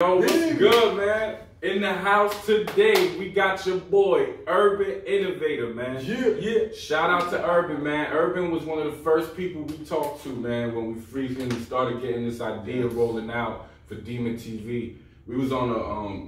Yo, what's good, man? In the house today, we got your boy, Urban Innovator, man. Yeah. Shout out to Urban, man. Urban was one of the first people we talked to, man, when we freaking started getting this idea rolling out for DìmeTv. We was on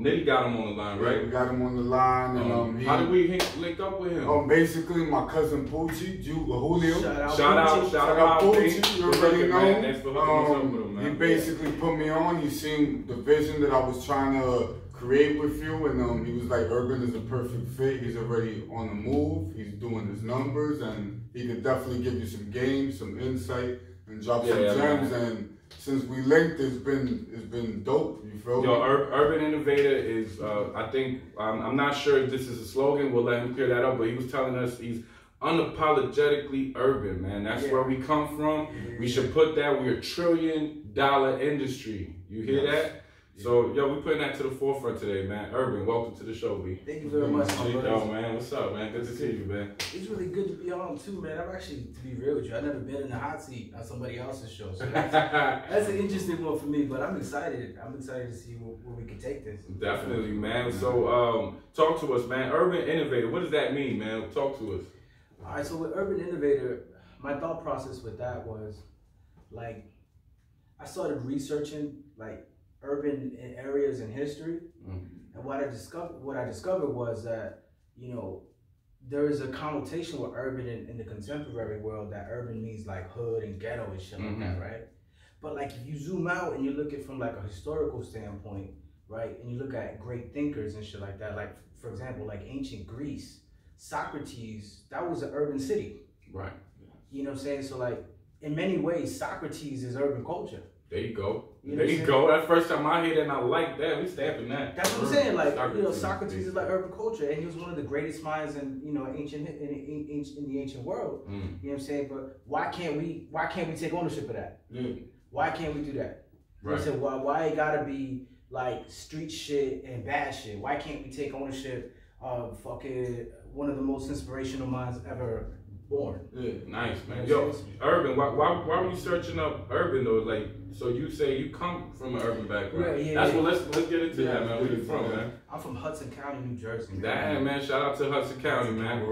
Nitty got him on the line, right? Yeah, we got him on the line. And, how did we link up with him? Basically, my cousin Poochie, Julio. Shout out Poochie. You already know. Man. Thanks for hooking us up with him, man. He basically put me on. He seen the vision that I was trying to create with you, and he was like, Urban is a perfect fit. He's already on the move. He's doing his numbers, and he could definitely give you some games, some insight, and drop some gems. Man. And since we linked, it's been dope. You feel me? Urban Innovator is, I think, I'm not sure if this is a slogan. We'll let him clear that up. But he was telling us he's unapologetically urban, man. That's where we come from. We should put that. We're $1 trillion industry. You hear that? So, yo, we putting that to the forefront today, man. Urban, welcome to the show, B. Thank you very much, my brother. Yo, man, what's up, man? Good to see you, man. It's really good to be on, too, man. I've actually, to be real with you, I've never been in the hot seat on somebody else's show. So that's an interesting one for me, but I'm excited. I'm excited to see where we can take this. Definitely, man. So, talk to us, man. Urban Innovator, what does that mean, man? Talk to us. All right, so with Urban Innovator, my thought process with that was, like, I started researching, like, urban areas in history, and what I discovered was that, you know, there is a connotation with urban in the contemporary world that urban means like hood and ghetto and shit like that, right? But like if you zoom out and you look at it from like a historical standpoint, right, and you look at great thinkers and shit like that, like for example, like ancient Greece, Socrates, that was an urban city, right? You know what I'm saying? So like in many ways, Socrates is urban culture. There you go. There you go. That's the first time I hear that, and I like that. We stamping that. That's what I'm saying. Like, you know, Socrates is like urban culture, and he was one of the greatest minds in, you know, in the ancient world. You know what I'm saying? But why can't we take ownership of that? Why can't we do that? You know what I'm saying? Why it gotta be like street shit and bad shit? Why can't we take ownership of fucking one of the most inspirational minds ever born? Yeah, nice, man. Yo, Urban, why were you searching up Urban though? Like, so you say you come from an urban background. That's what let's get into that, man. Where you from, man? I'm from Hudson County, New Jersey. Damn, man. Shout out to Hudson County, man.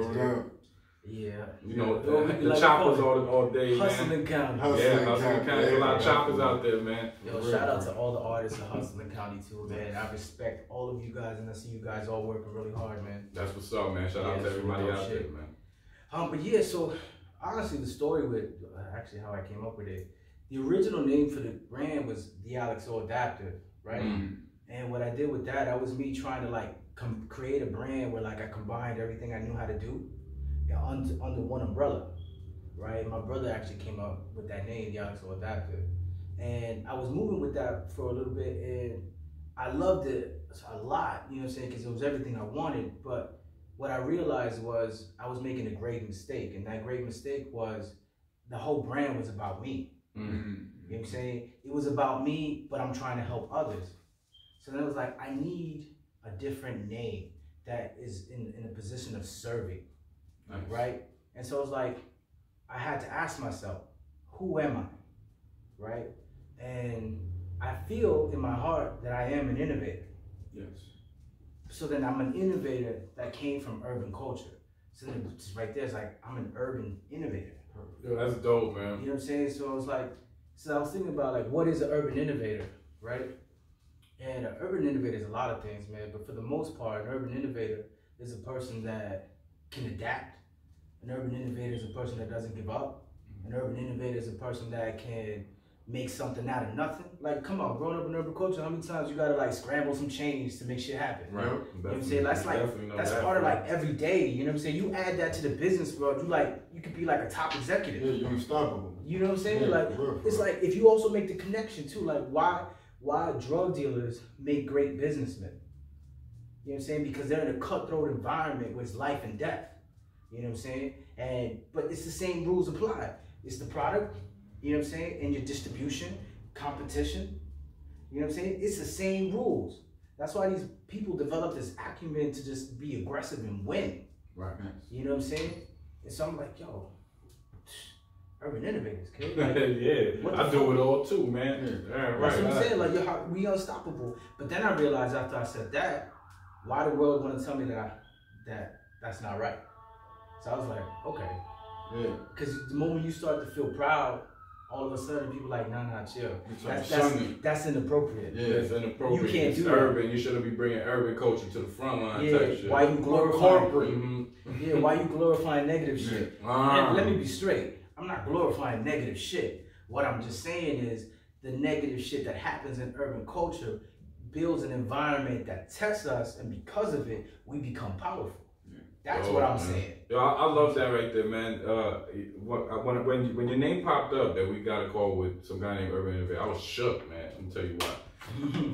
Yeah. You know, the choppers all day, man. Hustling County. Hustling County. There's a lot of choppers out there, man. Yo, shout out to all the artists in Hustling County too, man. I respect all of you guys, and I see you guys all working really hard, man. That's what's up, man. Shout out to everybody out there, man. But yeah, so honestly, the story with actually how I came up with it, the original name for the brand was the alx.O adapter, right? And what I did with that was me trying to like create a brand where like I combined everything I knew how to do under one umbrella, right? My brother actually came up with that name, the alx.O adapter, and I was moving with that for a little bit, and I loved it a lot, you know what I'm saying? Because it was everything I wanted, but what I realized was I was making a great mistake, and that great mistake was the whole brand was about me. You know what I'm saying? It was about me, but I'm trying to help others. So then it was like, I need a different name that is in a position of serving, right? And so it was like, I had to ask myself, who am I, right? And I feel in my heart that I am an innovator. Yes. So then I'm an innovator that came from urban culture. So then it's right there, it's like, I'm an urban innovator. Yo, that's dope, man. You know what I'm saying? So I was like, so I was thinking about like, what is an urban innovator, right? And an urban innovator is a lot of things, man. But for the most part, an urban innovator is a person that can adapt. An urban innovator is a person that doesn't give up. An urban innovator is a person that can make something out of nothing. Like, come on, growing up in urban culture, how many times you gotta like scramble some change to make shit happen? Right. You know what I'm saying? That's like, that's part of like every day, you know what I'm saying? You add that to the business world, you could be like a top executive. Yeah, you're unstoppable. You know what I'm saying? Yeah, like, it's like, if you also make the connection too, like why drug dealers make great businessmen? You know what I'm saying? Because they're in a cutthroat environment where it's life and death. You know what I'm saying? But it's the same rules apply. It's the product, you know what I'm saying, and your distribution, competition, you know what I'm saying? It's the same rules. That's why these people develop this acumen to just be aggressive and win. Right. You know what I'm saying? And so I'm like, yo, Urban Innovators, kid. Like, yeah, I do it all too, man. Yeah, right. That's what I'm saying. Like, we unstoppable. But then I realized after I said that, why the world want to tell me that's not right. So I was like, okay. Yeah. Because the moment you start to feel proud, all of a sudden people like, nah, chill. That's inappropriate. Yeah, it's inappropriate. You can't do urban. that. You shouldn't be bringing urban culture to the front line. Yeah, type shit. why you glorifying corporate? Yeah, why you glorifying negative shit? And let me be straight. I'm not glorifying negative shit. What I'm just saying is the negative shit that happens in urban culture builds an environment that tests us, and because of it, we become powerful. That's what I'm saying. Yo, I love that right there, man. When your name popped up that we got a call with some guy named Urban Innovator, I was shook, man. Let me tell you why.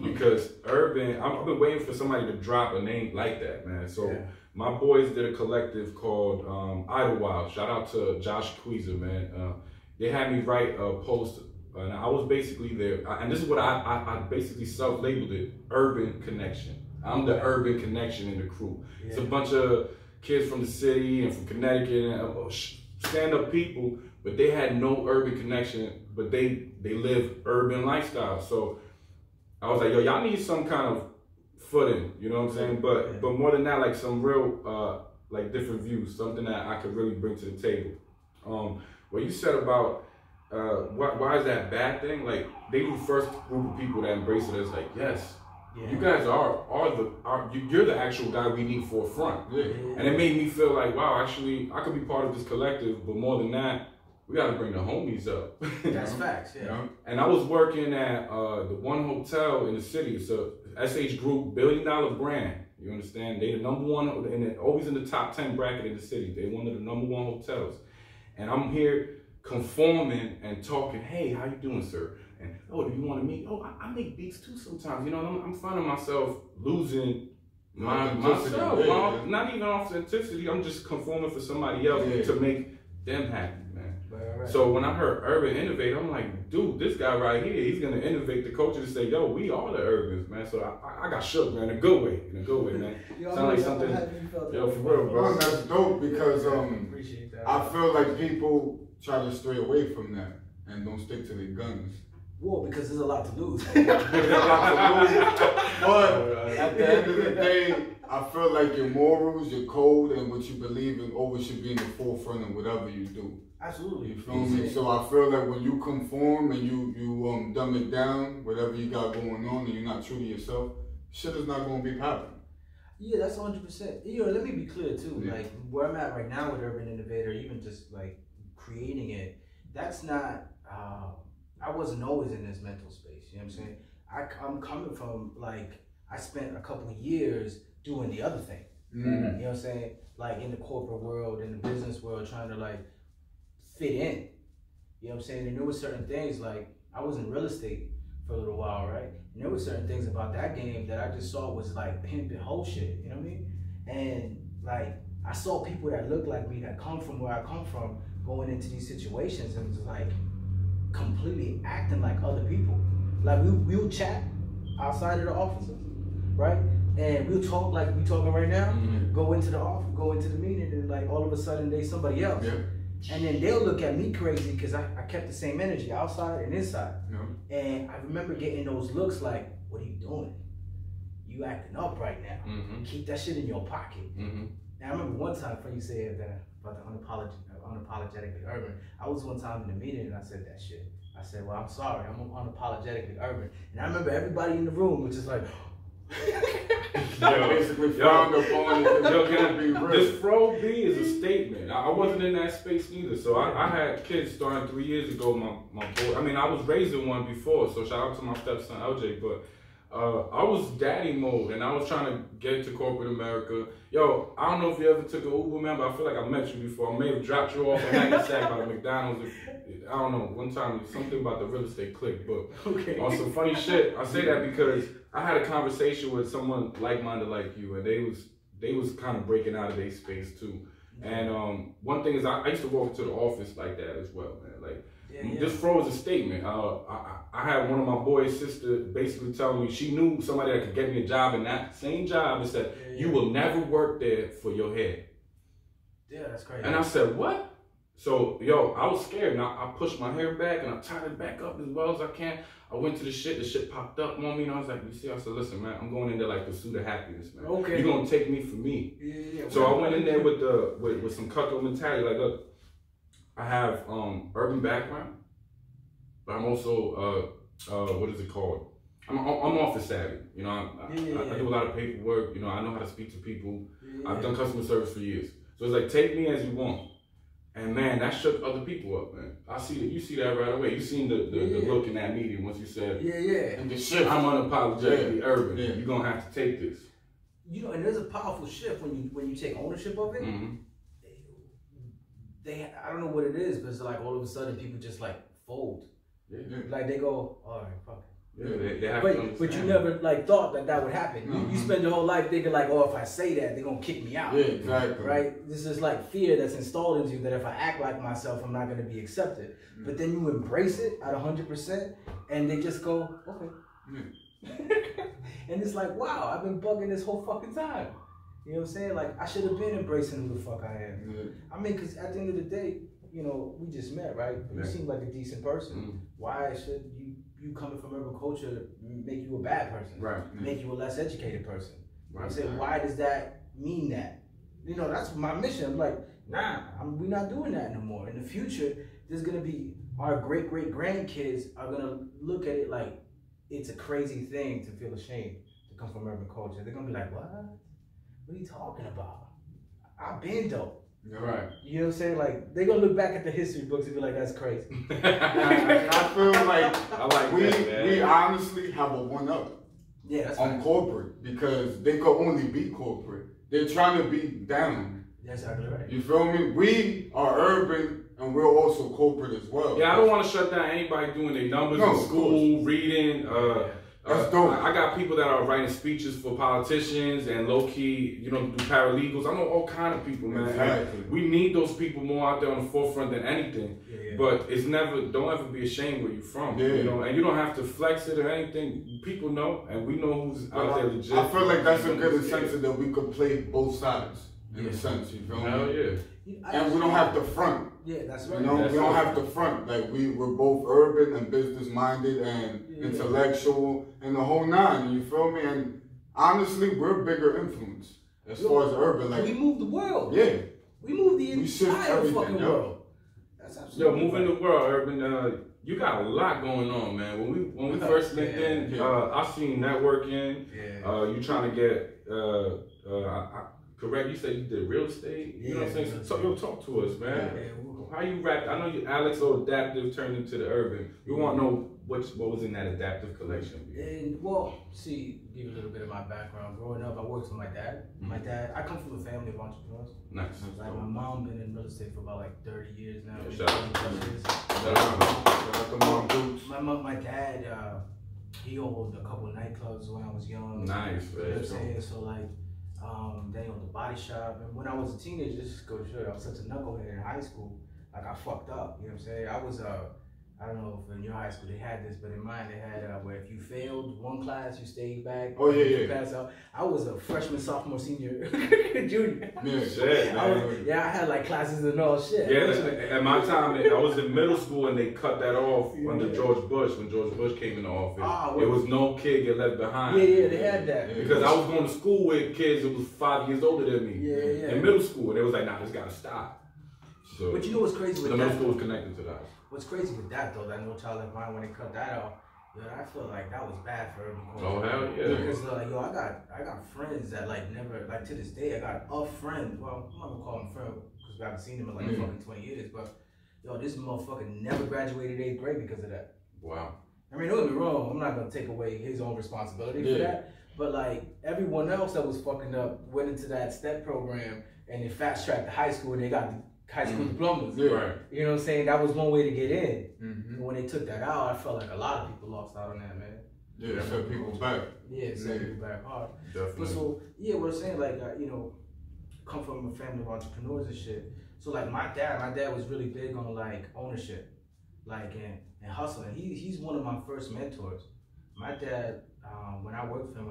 Because Urban, I've been waiting for somebody to drop a name like that, man. So my boys did a collective called Idlewild. Shout out to Josh Queezer, man. They had me write a post, and I was basically there. And this is what I basically self-labeled it: Urban Connection. I'm the urban connection in the crew. Yeah. It's a bunch of kids from the city and from Connecticut and stand-up people, but they had no urban connection, but they live urban lifestyle. So I was like, yo, y'all need some kind of footing, you know what I'm saying? But more than that, like some real like different views, something that I could really bring to the table. What you said about why is that a bad thing? Like, they were the first group of people that embraced it as like, yes, you guys you're the actual guy we need forefront. And it made me feel like, wow, actually, I could be part of this collective, but more than that, we got to bring the homies up. That's facts, yeah. You know? And I was working at the one hotel in the city. It's a SH Group, $1 billion brand. You understand? They the number one, and always in the top 10 bracket in the city. They're one of the number one hotels. And I'm here conforming and talking, hey, how you doing, sir? And, oh, do you want to meet? Oh, I make beats too sometimes. You know, I'm finding myself losing myself. Not even authenticity. I'm just conforming for somebody else to make them happy, man. Right. So when I heard Urban Innovator, I'm like, dude, this guy right here, he's going to innovate the culture to say, yo, we are the urbans, man. So I got shook, man, in a good way, man. Sound like something, yo, for real, bro. No, that's dope because I feel like people try to stray away from that and don't stick to their guns. Well, because there's a lot to lose. But at the end of the day, I feel like your morals, your code, and what you believe in always should be in the forefront of whatever you do. Absolutely. You feel me? So I feel like when you conform and you dumb it down, whatever you got going on, and you're not true to yourself, shit is not going to be popping. Yeah, that's 100%. You know, let me be clear too. Yeah. Like where I'm at right now with Urban Innovator, even just like creating it, that's not. I wasn't always in this mental space. You know what I'm saying? I'm coming from like I spent a couple of years doing the other thing. You know what I'm saying? Like in the corporate world, in the business world, trying to like fit in. You know what I'm saying? And there were certain things like I was in real estate for a little while, right? And there were certain things about that game that I just saw was like pimping whole shit. You know what I mean? And like I saw people that looked like me that come from where I come from going into these situations and just like completely acting like other people. Like we'll chat outside of the offices, right? And we'll talk like we talking right now, go into the office, go into the meeting, and like all of a sudden they somebody else. And then they'll look at me crazy because I kept the same energy outside and inside. And I remember getting those looks like, what are you doing? You acting up right now. Keep that shit in your pocket. And I remember one time, before you said that about the unapologetically urban, I was one time in a meeting and I said that shit. I said, well, I'm sorry, I'm unapologetically urban. And I remember everybody in the room was just like, basically frowned upon it. This Fro B is a statement. I wasn't in that space neither. So I had kids starting 3 years ago. My boy, I mean, I was raising one before. So shout out to my stepson LJ. But I was daddy mode, and I was trying to get to corporate America. Yo, I don't know if you ever took an Uber, man, but I feel like I met you before. I may have dropped you off at Hackensack by the McDonald's. I don't know. One time, something about the real estate clicked, but on some funny shit. I say that because I had a conversation with someone like-minded like you, and they was kind of breaking out of their space too. And one thing is, I used to walk into the office like that as well, man. Like, this Fro is a statement. I had one of my boys' sister basically telling me she knew somebody that could get me a job in that same job and said, you will never work there for your head. Yeah, that's crazy. And I said, what? So, yo, I was scared, and I pushed my hair back, and I tied it back up as well as I can. I went to the shit popped up on me, and I was like, you see, I said, listen, man, I'm going in there like pursuit of happiness, man. Okay. You're gonna take me for me. Yeah. So I went in there with some cutthroat mentality, like, look, I have urban background, but I'm also what is it called? I'm office savvy. You know, I do a lot of paperwork. You know, I know how to speak to people. I've done customer service for years. So it's like, take me as you want. And man, that shook other people up, man. I see that. You see that right away. You seen the look in that meeting once you said, and the shift. I'm unapologetically urban. Yeah. You're gonna have to take this. You know, and there's a powerful shift when you take ownership of it. Mm-hmm. I don't know what it is, but it's like all of a sudden people just like fold. Yeah. Like they go, all right, fuck it. Yeah, they have to understand. But you never like thought that would happen. Mm-hmm. You spend your whole life thinking like, oh, if I say that, they're gonna kick me out. Yeah, exactly. Right? This is like fear that's installed into you that if I act like myself, I'm not gonna be accepted. Mm-hmm. But then you embrace it at 100%, and they just go, okay. Mm-hmm. And it's like, wow, I've been bugging this whole fucking time. You know what I'm saying? Like I should have been embracing who the fuck I am. Mm-hmm. I mean, because at the end of the day, you know, we just met, right? You seem like a decent person. Mm-hmm. Why should you coming from urban culture make you a bad person? Right. Make you a less educated person. Right. I'm saying, why does that mean that? You know, that's my mission. I'm like, nah, we're not doing that no more. In the future, there's gonna be our great grandkids are gonna look at it like it's a crazy thing to feel ashamed to come from urban culture. They're gonna be like, what? What are you talking about? I've been dope. Right. You know what I'm saying? Like, they're going to look back at the history books and be like, that's crazy. I feel like we honestly have a one-up on corporate because they could only be corporate. They're trying to be down. That's exactly right. You feel me? We are urban and we're also corporate as well. Yeah, I don't want to shut down anybody doing their numbers in school, reading. That's dope. I got people that are writing speeches for politicians and low-key, you know, do paralegals. I know all kind of people, man. Exactly. We need those people more out there on the forefront than anything. Yeah. But it's don't ever be ashamed where you're from. Yeah. You know, and you don't have to flex it or anything. People know, and we know who's out there legit. I feel like that's a good incentive that we could play both sides in a sense. You feel me? Hell yeah. And we don't have to front. Yeah, that's right. You know, we don't have to front. Like we're both urban and business minded and intellectual and the whole nine. You feel me? And honestly, we're bigger influence as far as urban. Like we move the world. Yeah, we move the entire fucking world. That's absolutely moving the world, urban. You got a lot going on, man. When we first linked in, I seen networking. You trying to get correct? You said you did real estate. You know what I'm saying? So yo, talk to us, man. How you wrap? I know you alx.O adaptive turned into the urban. We want to know what was in that adaptive collection. And well, see, give you a little bit of my background. Growing up, I worked with my dad. My dad, I come from a family of entrepreneurs. Nice. Like my mom been in real estate for about like 30 years now. Shout out to mom boots. My dad, he owned a couple of nightclubs when I was young. Nice, you know what I'm saying? So like, they owned the body shop. And when I was a teenager, just go to show you, I was such a knucklehead in high school. Like I fucked up, you know what I'm saying? I was I don't know if in your high school they had this, but in mine they had where if you failed one class, you stayed back. Oh yeah, yeah. Pass out. I was a freshman, sophomore, senior, junior. Yeah, shit, man. I had like classes and all shit. Yeah, at my time, I was in middle school and they cut that off under George Bush when George Bush came into office. It was no kid get left behind. Yeah, they had that. Because I was going to school with kids that was 5 years older than me. Yeah. In middle school, and they was like, nah, this gotta stop. So, but you know what's crazy with that? The middle school was connected to that. What's crazy with that though, that No Child Left Behind, when they cut that off, I feel like that was bad for urban culture. Oh hell yeah! Because like I got friends that like never, like to this day I got a friend. Well, I'm not gonna call him friend because we haven't seen him in like fucking 20 years. But this motherfucker never graduated 8th grade because of that. Wow. I mean, don't get me wrong. I'm not gonna take away his own responsibility for that. But like everyone else that was fucking up went into that STEP program and they fast tracked to high school and they got high school diplomas. Right. You know what I'm saying? That was one way to get in. And when they took that out, I felt like a lot of people lost out on that, man. Yeah, set people back. Yeah, set people back hard. Definitely. But so, what I'm saying, like, come from a family of entrepreneurs and shit. So, like, my dad was really big on, like, ownership, like, and hustling. He's one of my first mentors. My dad, when I worked for him,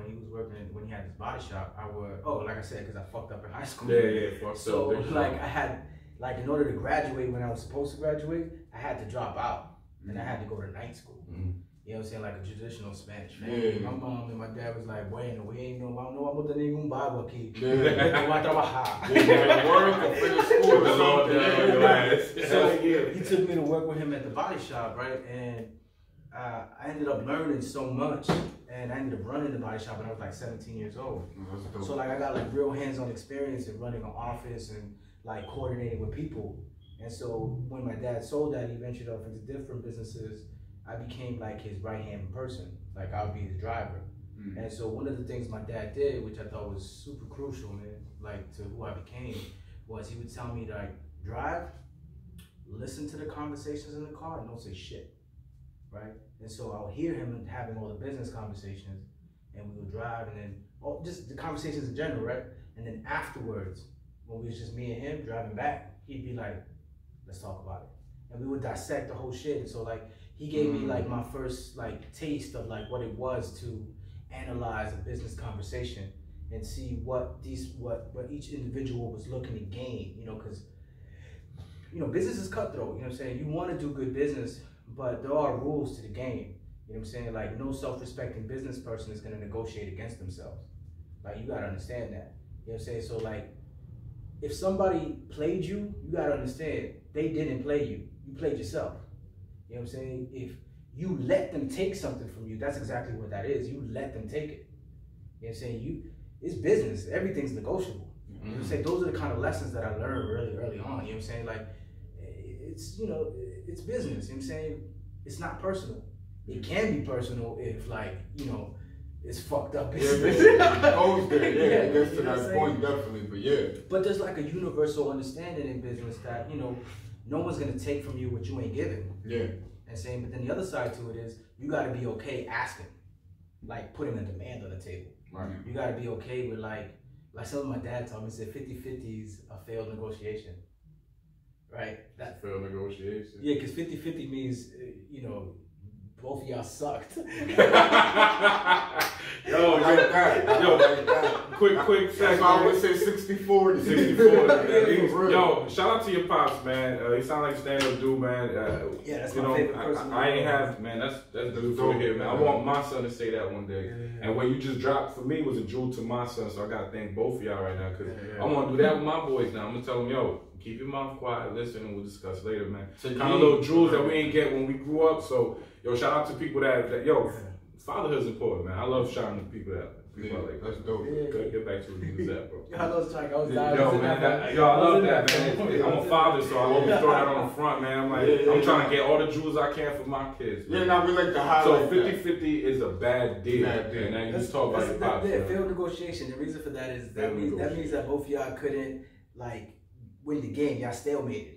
when he had his body shop, like I said, because I fucked up in high school. Yeah, fucked up. So, like, I had Like in order to graduate when I was supposed to graduate, I had to drop out and I had to go to night school. You know what I'm saying? Like a traditional Spanish family. My mom and my dad was like, bueno, we ain't no vamos a tener ningún vago aquí. No va a trabajar. Work or finish school or something. So he took me to work with him at the body shop, right? And I ended up learning so much, and I ended up running the body shop when I was like 17 years old. So like I got like real hands-on experience in running an office and like coordinating with people. And so when my dad sold that, he ventured off into different businesses. I became like his right-hand person. Like I would be the driver. And so one of the things my dad did, which I thought was super crucial, man, like to who I became, was he would tell me to like drive, listen to the conversations in the car, and don't say shit, right? And so I would hear him having all the business conversations, and we would drive, and then just the conversations in general, right? And then afterwards, when we was just me and him driving back, he'd be like, let's talk about it. And we would dissect the whole shit. And so like, he gave me like my first like taste of like what it was to analyze a business conversation and see what each individual was looking to gain, you know, because, you know, business is cutthroat, you know what I'm saying? You want to do good business, but there are rules to the game, you know what I'm saying? Like no self-respecting business person is going to negotiate against themselves. Like you got to understand that, you know what I'm saying? So like, if somebody played you, you got to understand, they didn't play you, you played yourself. You know what I'm saying? If you let them take something from you, that's exactly what that is. You let them take it. You know what I'm saying? It's business. Everything's negotiable. You know what I'm saying? Those are the kind of lessons that I learned really early on. You know what I'm saying? Like, it's, you know, it's business. You know what I'm saying? It's not personal. It can be personal if, like, you know, it's fucked up business. It goes there. It gets to that point, definitely. But yeah. But there's like a universal understanding in business that, you know, no one's gonna take from you what you ain't giving. Yeah. And saying, but then the other side to it is you gotta be okay asking, like putting a demand on the table. Right. You gotta be okay with like something my dad told me, he said 50-50 is a failed negotiation. Right? That's failed negotiation. Yeah, because 50-50 means, you know, both of y'all sucked. Yo, like that. Yo, like that. Quick second. That's why I would say 60-40. 60-40. Yo, shout out to your pops, man. He sound like a stand-up dude, man. Yeah, that's my favorite person. I ain't have, man, that's good to hear, man. I want my son to say that one day. Yeah. And what you just dropped for me was a jewel to my son, so I gotta thank both of y'all right now, because I want to do that with my boys now. I'm gonna tell them, yo, keep your mouth quiet, listen, and we'll discuss later, man. Kind of little jewels that we ain't get when we grew up, so, yo, shout out to people that yo, fatherhood is important, man. I love shouting to people that. Like, that's dope. Get back to what you said, bro. I was dying. Yo, man, I love that, man. I'm a father, so I always throw that on the front, man. I'm like, I'm trying to get all the jewels I can for my kids. Man. Yeah, now we like to highlight. So 50-50 is a bad deal. And now you just talk about your pops. Yeah, failed negotiation. The reason for that is that means that both of y'all couldn't like win the game. Y'all stalemated.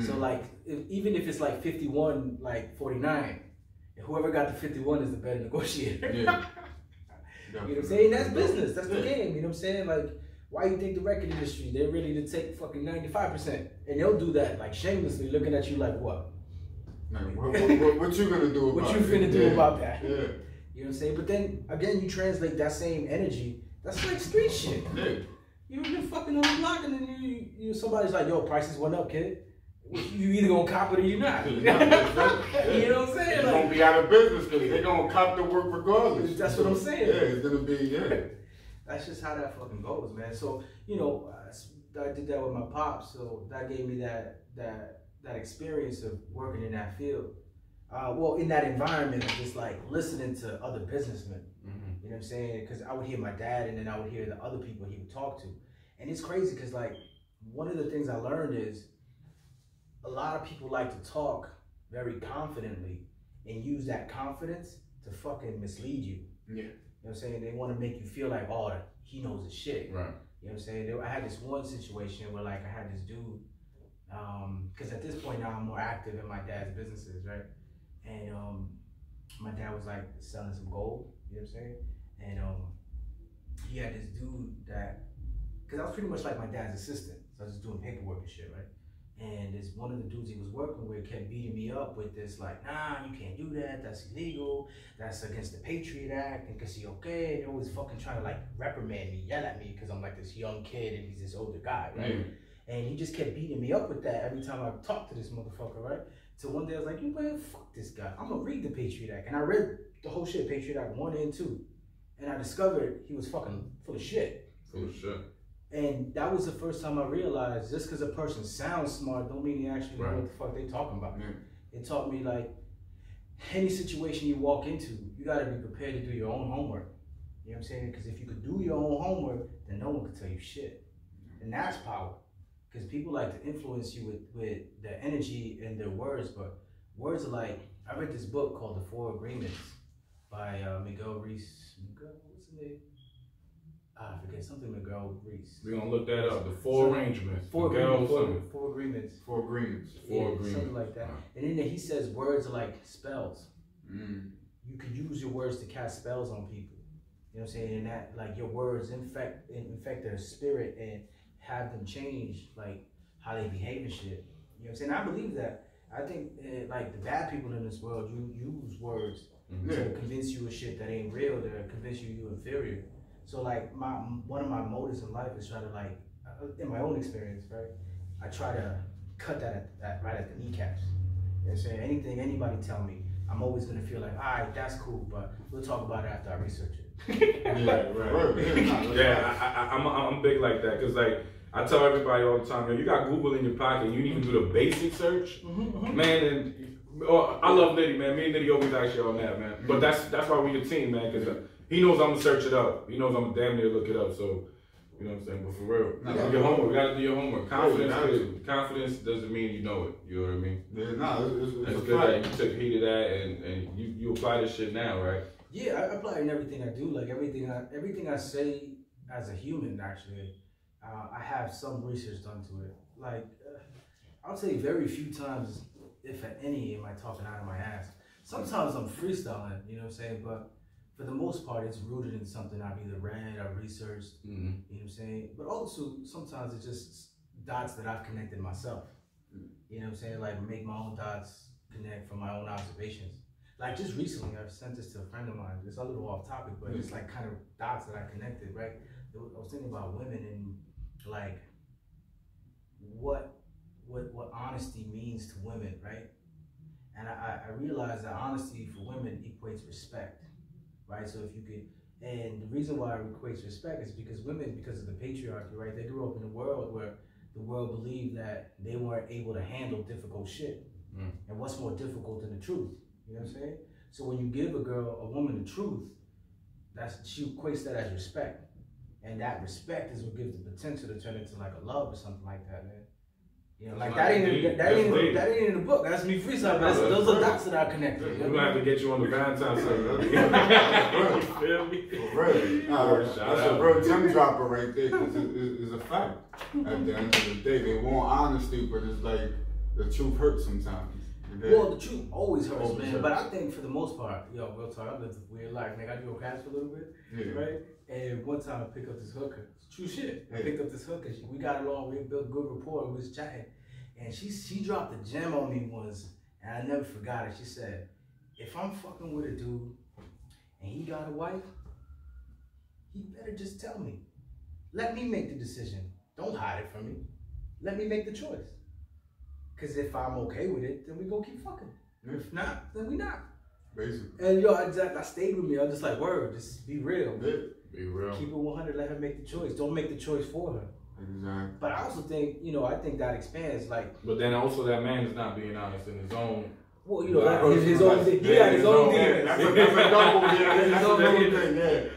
So like, even if it's like 51, like 49, whoever got the 51 is the better negotiator. Yeah. You know what I'm saying? That's business. That's the game. You know what I'm saying? Like, why you think the record industry, they're ready to take fucking 95%? And they'll do that, like, shamelessly, looking at you like, what? What you gonna do about What you finna do about that? Yeah. You know what I'm saying? But then, again, you translate that same energy, that's like street shit. Yeah. You're fucking on the block and then you somebody's like, yo, prices went up, kid. You either gonna cop it or you're not. You know what I'm saying? They're gonna be out of business because they're gonna cop the work regardless. That's what I'm saying. Yeah, it's gonna be, That's just how that fucking goes, man. So, you know, I did that with my pops, so that gave me that experience of working in that field. Well, in that environment of just like listening to other businessmen. You know what I'm saying? Because I would hear my dad and then I would hear the other people he would talk to. And it's crazy because like, one of the things I learned is a lot of people like to talk very confidently and use that confidence to fucking mislead you. Yeah. You know what I'm saying? They want to make you feel like, oh, he knows his shit. Right. You know what I'm saying? I had this one situation where like I had this dude, because at this point now I'm more active in my dad's businesses, right? And my dad was like selling some gold, you know what I'm saying? And he had this dude that, because I was pretty much like my dad's assistant, so I was just doing paperwork and shit, right? And this one of the dudes he was working with kept beating me up with this like, nah, you can't do that, that's illegal, that's against the Patriot Act, and cause he okay, and they're always fucking trying to like reprimand me, yell at me, because I'm like this young kid and he's this older guy, right? And he just kept beating me up with that every time I talked to this motherfucker, right? So one day I was like, you man, fuck this guy. I'm gonna read the Patriot Act. And I read the whole shit, Patriot Act 1 and 2. And I discovered he was fucking full of shit. Full of shit. And that was the first time I realized just because a person sounds smart don't mean they actually know what the fuck they talking about. It taught me like, any situation you walk into, you gotta be prepared to do your own homework. You know what I'm saying? Because if you could do your own homework, then no one could tell you shit. And that's power. Because people like to influence you with their energy and their words, but words are like, I read this book called The 4 Agreements by Miguel Reese. What's his name? I forget, something Miguel Reese. We're gonna look that up. The 4 Arrangements. 4 Agreements. 4 Agreements. 4 Agreements. 4 Agreements. Something like that. And in there he says words are like spells. You could use your words to cast spells on people. You know what I'm saying? And that, like, your words infect their spirit and have them change, like, how they behave and shit. You know what I'm saying? I believe that. I think, like, the bad people in this world, you use words to convince you of shit that ain't real, to convince you're inferior. So, like, one of my motives in life is try to, like, in my own experience, right? I try to cut that right at the kneecaps. You know what I'm saying? Anything anybody tell me, I'm always gonna feel like, all right, that's cool, but we'll talk about it after I research it. I'm big like that, because like I tell everybody all the time, yo, you got Google in your pocket, you need to do the basic search, man. And I love Nitty, man. Me and Nitty always ask you on that, man. But that's why we a team, man, because he knows I'm gonna search it up. He knows I'm gonna damn near look it up. So you know what I'm saying. But for real, do your homework. We gotta do your homework. Confidence doesn't mean you know it. You know what I mean? Yeah, it's good that you took heed of that and you apply this shit now, right? Yeah, I apply it in everything I do. Like everything I say as a human, actually, I have some research done to it. Like, I'll say very few times, if at any, am I talking out of my ass. Sometimes I'm freestyling, you know what I'm saying? But for the most part, it's rooted in something I've either read or researched, you know what I'm saying? But also, sometimes it's just dots that I've connected myself. You know what I'm saying? Like, make my own dots connect from my own observations. Like, just recently, I've sent this to a friend of mine. It's a little off topic, but it's like kind of dots that I connected, right? I was thinking about women and like what honesty means to women, right? And I realized that honesty for women equates respect, right? So if you could, and the reason why it equates respect is because women, because of the patriarchy, right? They grew up in a world where the world believed that they weren't able to handle difficult shit. And what's more difficult than the truth? You know what I'm saying? So when you give a woman the truth, she equates that as respect. And that respect is what gives the potential to turn into like a love or something like that, man. You know, like that ain't in the book. That's me freestyle. Those are dots that I connected. We're gonna have to get you on the Valentine's Day. You feel me? Really? That's a real gem dropper right there, because it's a fact. At the end of the day, they want honesty, but it's like the truth hurts sometimes. Well, the truth always hurts, man. But I think for the most part, yo, real talk, I lived a weird life. Nigga, I drove past for a little bit, right? And one time I picked up this hooker. It's true shit. I picked up this hooker. We got along. We built good rapport. We was chatting, and she dropped a gem on me once, and I never forgot it. She said, "If I'm fucking with a dude, and he got a wife, he better just tell me. Let me make the decision. Don't hide it from me. Let me make the choice." Because if I'm okay with it, then we go keep fucking. If not, then we not. Basically. And yo, that stayed with me. I was just like, word, just be real. Yeah. Be real. Keep it 100, let her make the choice. Don't make the choice for her. Exactly. But I also think, I think that expands, like. But then also that man is not being honest in his own. Well, his own thing. He had his own thing. That's a double, that's a double thing, yeah.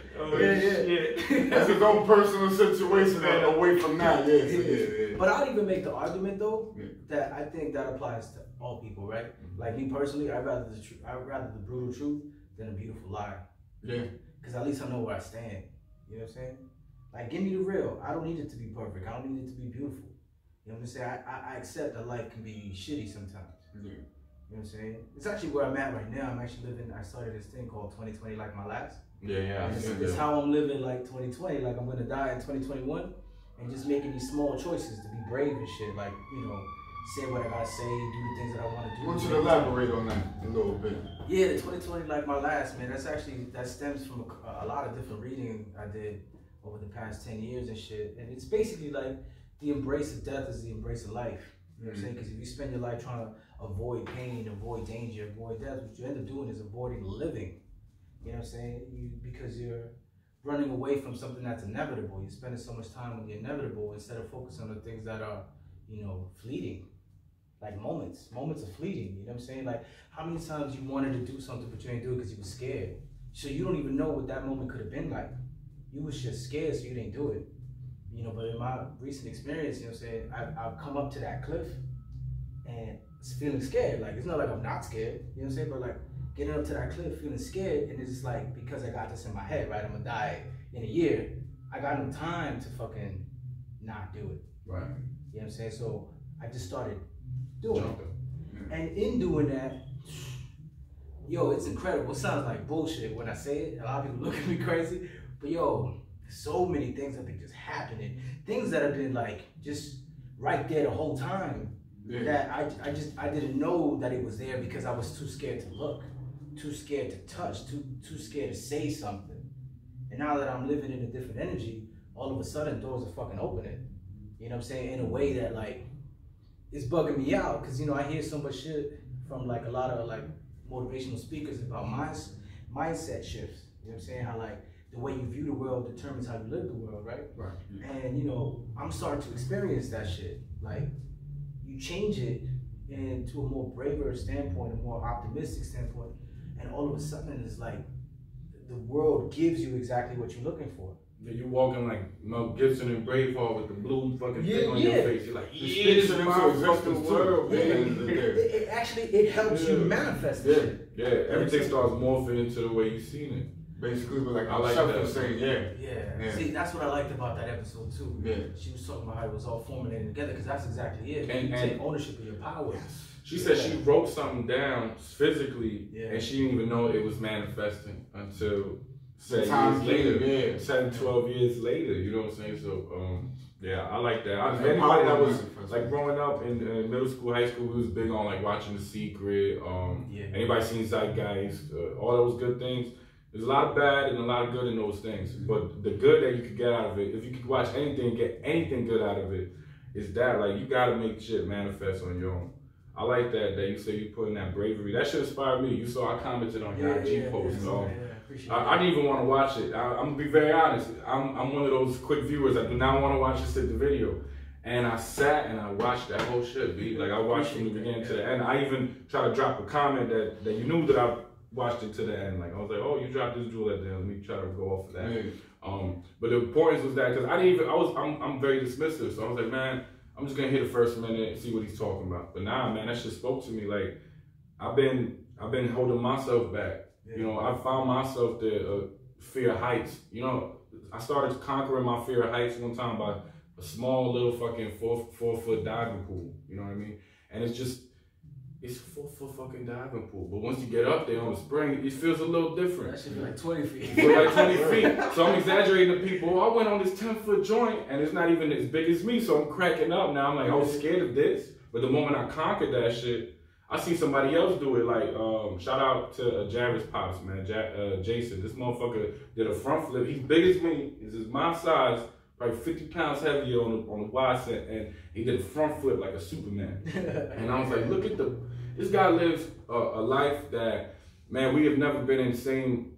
That's his own personal situation away from that, yeah. But I'd even make the argument though that I think that applies to all people, right? Like me personally, I'd rather the brutal truth than a beautiful lie. Yeah. Because at least I know where I stand. You know what I'm saying? Like, give me the real. I don't need it to be perfect. I don't need it to be beautiful. You know what I'm saying? I accept that life can be shitty sometimes. Yeah. You know what I'm saying? It's actually where I'm at right now. I'm actually living, I started this thing called 2020 like my last. Yeah. It's how I'm living like 2020, like I'm gonna die in 2021, and just making these small choices to be brave and shit, like, say what I gotta say, do the things that I wanna do. I want you to elaborate on that a little bit. Yeah, the 2020 like my last, man, that stems from a lot of different reading I did over the past 10 years and shit, and it's basically like the embrace of death is the embrace of life. You know what I'm saying? Because if you spend your life trying to avoid pain, avoid danger, avoid death, what you end up doing is avoiding living. You know what I'm saying? Because you're running away from something that's inevitable. You're spending so much time on the inevitable instead of focusing on the things that are, you know, fleeting. Like moments are fleeting. You know what I'm saying? Like, how many times you wanted to do something but you didn't do it because you were scared? So you don't even know what that moment could have been like. You was just scared, so you didn't do it. You know, but in my recent experience, you know what I'm saying, I've come up to that cliff and it's feeling scared. Like, it's not like I'm not scared, you know what I'm saying? But like, getting up to that cliff, feeling scared, and it's just like, because I got this in my head, right? I'm gonna die in a year. I got no time to fucking not do it. Right. You know what I'm saying? So I just started doing it. And in doing that, yo, it's incredible. It sounds like bullshit when I say it. A lot of people look at me crazy, but yo, so many things have been just happening. Things that have been like just right there the whole time. Yeah. That I didn't know that it was there because I was too scared to look, too scared to touch, too scared to say something. And now that I'm living in a different energy, all of a sudden doors are fucking opening. You know what I'm saying? In a way that like it's bugging me out because, you know, I hear so much shit from like a lot of like motivational speakers about mindset shifts. You know what I'm saying? How like the way you view the world determines how you live the world, right? Right. And you know, I'm starting to experience that shit. Like, you change it into a more braver standpoint, a more optimistic standpoint, and all of a sudden it's like the world gives you exactly what you're looking for. Yeah, you walking like Mel Gibson and Braveheart with the blue fucking thing on your face. You're like, yeah, this is my fucking world. It actually helps you manifest it. Yeah, everything starts morphing into the way you've seen it. Basically, but like I like that. Saying, yeah. See, that's what I liked about that episode too. Yeah. She was talking about how it was all formulated together because that's exactly it. And take ownership of your power. She said she wrote something down physically, and she didn't even know it was manifesting until 7 years later. 7, 12 years later. You know what I'm saying? So, yeah, I like that. Anybody that was like growing up in middle school, high school, we was big on like watching The Secret. Anybody seen Zeitgeist? All those good things. There's a lot of bad and a lot of good in those things, but the good that you could get out of it, if you could watch anything, get anything good out of it, is that like you gotta make shit manifest on your own. I like that you say you put in that bravery. That shit inspired me. You saw I commented on your IG post. I didn't even want to watch it. I'm gonna be very honest. I'm one of those quick viewers. I do not want to watch the video. And I sat and I watched that whole shit, B. Like I watched from the beginning to the end. I even tried to drop a comment that you knew that I watched it to the end. Like I was like, oh, you dropped this jewel at the end. Let me try to go off of that. But the importance was that because I'm very dismissive. So I was like, man, I'm just gonna hear the first minute and see what he's talking about. But nah, man, that shit spoke to me. Like I've been holding myself back. You know, I found myself the fear of heights. You know, I started conquering my fear of heights one time by a small little fucking 4-foot diving pool. You know what I mean? And it's a 4-foot fucking diving pool. But once you get up there on the spring, it feels a little different. That should be like 20 feet. It feels like 20 feet. So I'm exaggerating to people. I went on this 10-foot joint and it's not even as big as me. So I'm cracking up now. I'm like, I was scared of this. But the moment I conquered that shit, I see somebody else do it. Like, shout out to Jarvis Pops, man. Jason. This motherfucker did a front flip. He's big as me. He's my size. Probably 50 pounds heavier on the wide set, and he did a front flip like a Superman. And I was like, look at this guy lives a life that, man, we have never been in the same,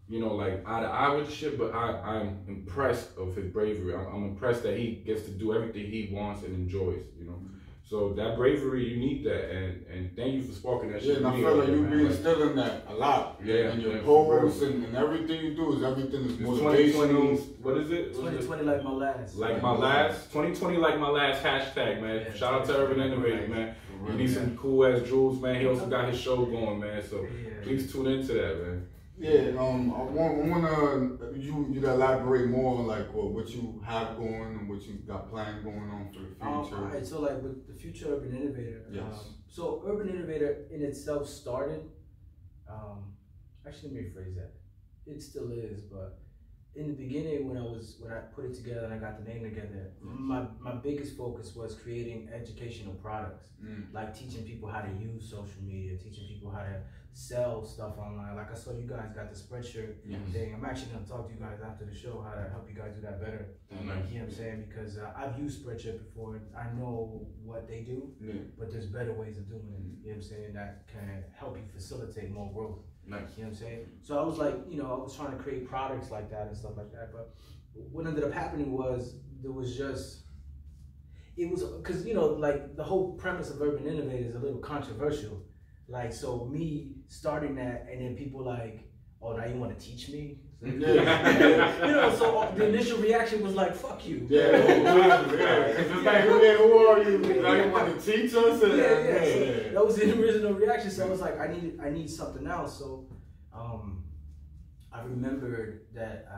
you know, like eye to eye with shit, but I'm impressed of his bravery. I'm impressed that he gets to do everything he wants and enjoys, you know. So that bravery, you need that, and thank you for sparking that shit. Yeah, and I feel like you be instilling that a lot. Yeah, and your posts and everything you do is everything is motivational. What is it? 2020 like my last. Like my last. 2020 like my last hashtag, man. Yeah, shout out to Urban Innovator, man. You need some cool ass jewels, man. He also got his show going, man. So please tune into that, man. Yeah, I want you to elaborate more on like what you have going and what you got planned going on for the future. All right, so like with the future Urban Innovator. Yes. So Urban Innovator in itself started. Actually, let me rephrase that. It still is, but in the beginning when I put it together and I got the name together, my biggest focus was creating educational products, like teaching people how to use social media, teaching people how to sell stuff online. Like I saw you guys got the spreadshirt thing. I'm actually gonna talk to you guys after the show how to help you guys do that better. You know what I'm saying? Because I've used Spreadshirt before. And I know what they do, but there's better ways of doing it. You know what I'm saying? That can help you facilitate more growth. Nice. You know what I'm saying? So I was like, you know, I was trying to create products like that and stuff like that. But what ended up happening was it was because, you know, like the whole premise of Urban Innovator is a little controversial. Like, so me starting that and then people like, oh, now you want to teach me? You know, so the initial reaction was like, fuck you. It's like, who are you? Now you want to teach us? So that was the original reaction. So I was like, I need something else. So I remembered that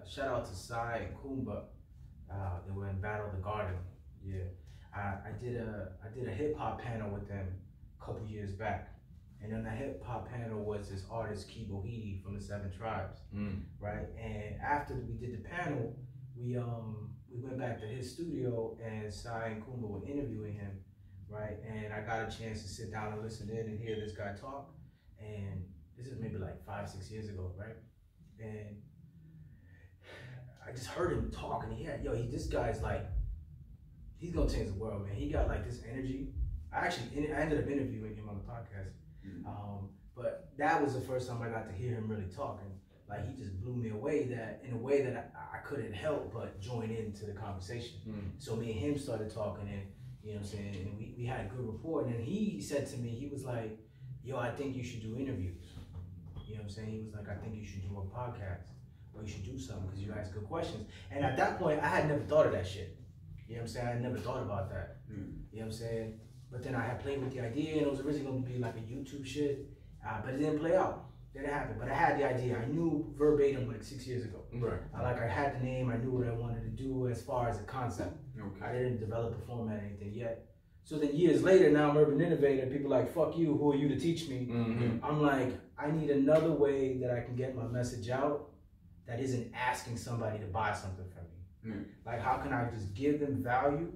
shout out to Sai and Kumba. They were in Battle of the Garden. Yeah, I did a hip hop panel with them a couple years back, and on the hip hop panel was this artist Kibo Hidi from the 7 Tribes, right? And after we did the panel, we went back to his studio, and Sai and Kumba were interviewing him, right? And I got a chance to sit down and listen in and hear this guy talk, and this is maybe like 5-6 years ago, right? And I just heard him talk, and this guy's like, he's gonna change the world, man. He got like this energy. I ended up interviewing him on the podcast, but that was the first time I got to hear him really talk, and like he just blew me away in a way that I couldn't help but join into the conversation. So me and him started talking, and you know what I'm saying, and we had a good rapport. And then he said to me, he was like, yo, I think you should do interviews. You know what I'm saying? He was like, I think you should do a podcast, or you should do something because you ask good questions. And at that point, I had never thought of that shit. You know what I'm saying? I had never thought about that. You know what I'm saying? But then I had played with the idea, and it was originally going to be like a YouTube shit, but it didn't play out. It didn't happen. But I had the idea. I knew Verbatim like 6 years ago. Right. I had the name. I knew what I wanted to do as far as a concept. Okay. I didn't develop a format or anything yet. So then years later, now I'm Urban Innovator, and people are like, fuck you, who are you to teach me? I'm like, I need another way that I can get my message out that isn't asking somebody to buy something from me. Like, how can I just give them value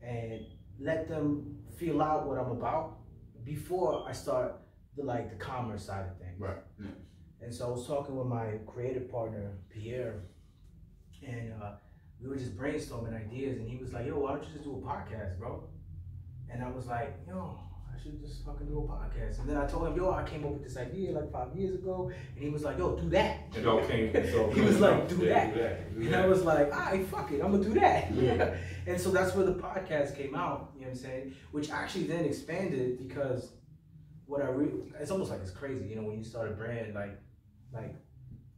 and let them feel out what I'm about before I start the commerce side of things. Right. And so I was talking with my creative partner, Pierre, and we were just brainstorming ideas, and he was like, yo, why don't you just do a podcast, bro? And I was like, yo, I should just fucking do a podcast. And then I told him, yo, I came up with this idea like 5 years ago. And he was like, yo, do that. It all came. He was like, do that. And I was like, all right, fuck it, I'm gonna do that. And so that's where the podcast came out, you know what I'm saying? Which actually then expanded because it's almost like it's crazy, you know, when you start a brand, like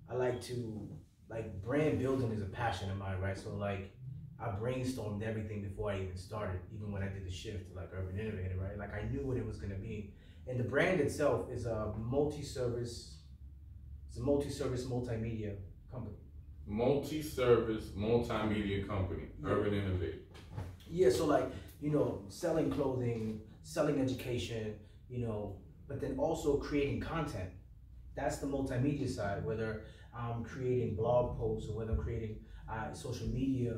I like to, brand building is a passion of mine, right? So I brainstormed everything before I even started, even when I did the shift to Urban Innovator, right? Like I knew what it was gonna be. And the brand itself is a multi-service multimedia company. Multi-service multimedia company, Urban Innovator. Yeah, so selling clothing, selling education, but then also creating content. That's the multimedia side, whether I'm creating blog posts or whether I'm creating social media,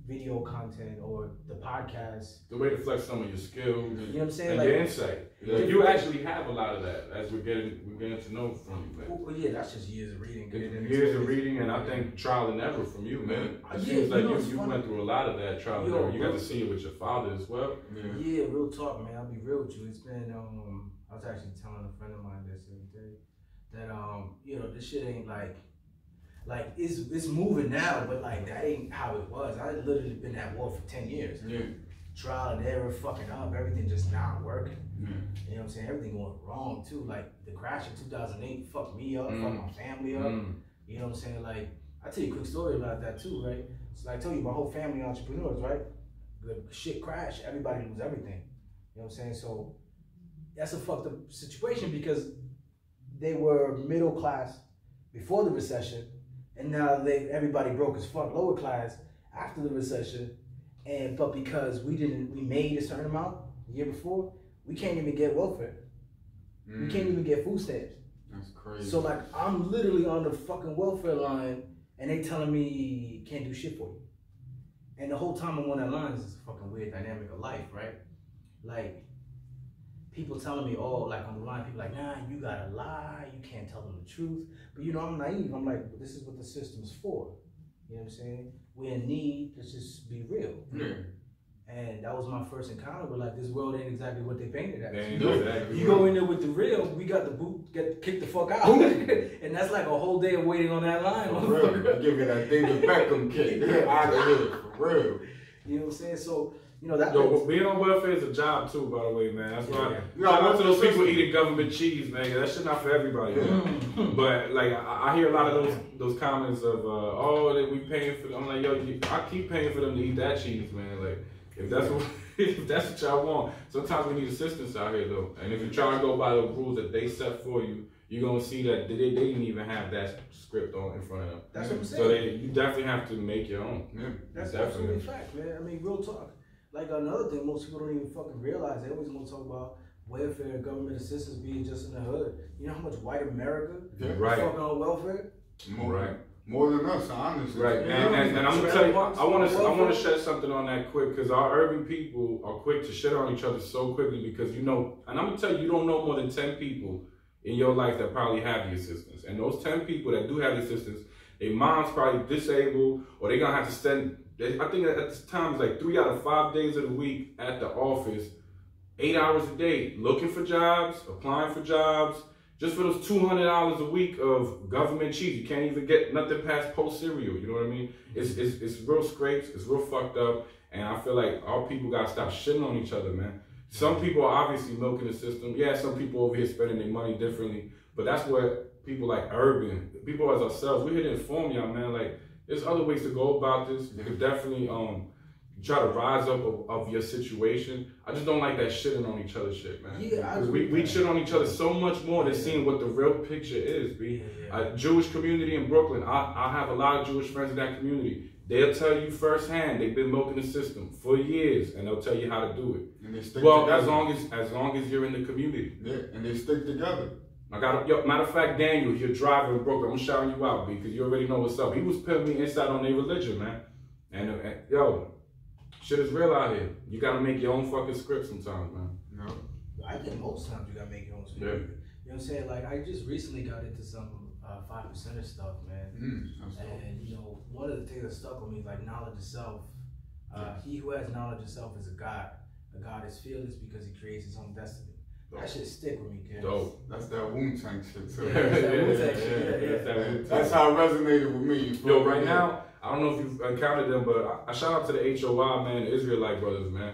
video content, or the podcast. The way to flex some of your skills, you know what I'm saying, and your insight. You actually have a lot of that as we're getting to know from you, man. Well, yeah, that's just years of reading. Years of reading, and I think trial and error from you, man. It seems like you went through a lot of that trial and error. You got to see it with your father as well. Yeah, real talk, man. I'll be real with you. It's been I was actually telling a friend of mine this the other day that this shit ain't it's moving now, but that ain't how it was. I literally been at war for 10 years. Trial and error, fucking up, everything just not working. You know what I'm saying? Everything going wrong too. The crash in 2008 fucked me up, fucked my family up. You know what I'm saying? I'll tell you a quick story about that too, right? So I told you, my whole family entrepreneurs, right? The shit crash, everybody lose everything. You know what I'm saying? So that's a fucked up situation because they were middle class before the recession, and now everybody broke as fuck, lower class after the recession, but because we made a certain amount the year before, we can't even get welfare. We can't even get food stamps. That's crazy. So I'm literally on the fucking welfare line, and they telling me can't do shit for you. And the whole time I'm on that line, this is a fucking weird dynamic of life, right? people telling me, oh, like on the line, people like, nah, you gotta lie, you can't tell them the truth. But you know, I'm naive. I'm like, well, this is what the system's for. You know what I'm saying? We're in need. Let's just be real. Yeah. And that was my first encounter with like, this world ain't exactly what they painted as. Exactly. You go in there with the real, we got the boot, get kicked the fuck out. And that's like a whole day of waiting on that line. For real. Give you that David Beckham kick. Out of here. For real. You know what I'm saying? So, you know, that. Yo, being on welfare is a job too, by the way, man. That's why. Yeah. Shout out to those people eating government cheese, man. That shit not for everybody, man. But like, I hear a lot of those comments of, oh, that we paying for. I'm like, yo, I keep paying for them to eat that cheese, man. Like, if that's what if that's what y'all want, sometimes we need assistance out here though. And if you try to go by the rules that they set for you, you're gonna see that they didn't even have that script on in front of them. That's what I'm saying. So you definitely have to make your own. Yeah. That's absolutely a fact, man. I mean, real talk. Like another thing, most people don't even fucking realize. They always gonna talk about welfare, government assistance being just in the hood. You know how much white America is fucking on welfare? More than us, honestly. Right, and I'm gonna tell you, I want to shed something on that quick because our urban people are quick to shit on each other so quickly because you know, and I'm gonna tell you, you don't know more than 10 people in your life that probably have the assistance, and those 10 people that do have the assistance, their mom's probably disabled or they're gonna have to spend. I think at this time it's like 3 out of 5 days of the week at the office, 8 hours a day, looking for jobs, applying for jobs. Just for those $200 a week of government cheese, you can't even get nothing past Post cereal. You know what I mean? It's real scrapes. It's real fucked up. And I feel like our people gotta stop shitting on each other, man. Some people are obviously milking the system. Yeah, some people over here spending their money differently. But that's what people like Urban, people as ourselves, we're here to inform y'all, man. Like, there's other ways to go about this. You could definitely try to rise up of your situation. I just don't like that shitting on each other shit, man. Yeah, we shit on each other so much more than seeing what the real picture is, B. Jewish community in Brooklyn, I have a lot of Jewish friends in that community. They'll tell you firsthand they've been milking the system for years, and they'll tell you how to do it. And they stick together. As long as you're in the community. Yeah, and they stick together. Matter of fact, Daniel, your driver in Brooklyn, I'm shouting you out, B, because you already know what's up. He was putting me inside on their religion, man. And yo, shit is real out here. You gotta make your own fucking script sometimes, man. No. I think most times you gotta make your own script. Yeah. You know what I'm saying? Like, I just recently got into some 5%er stuff, man. And you know, one of the things that stuck with me is like knowledge of self. He who has knowledge of self is a god. A god is fearless because he creates his own destiny. That shit stick with me, kid. Dope. That's that Wu-Tang shit too. That's how it resonated with me. Yo, right now, I don't know if you've encountered them, but I shout out to the HOI, man, the Israelite brothers, man.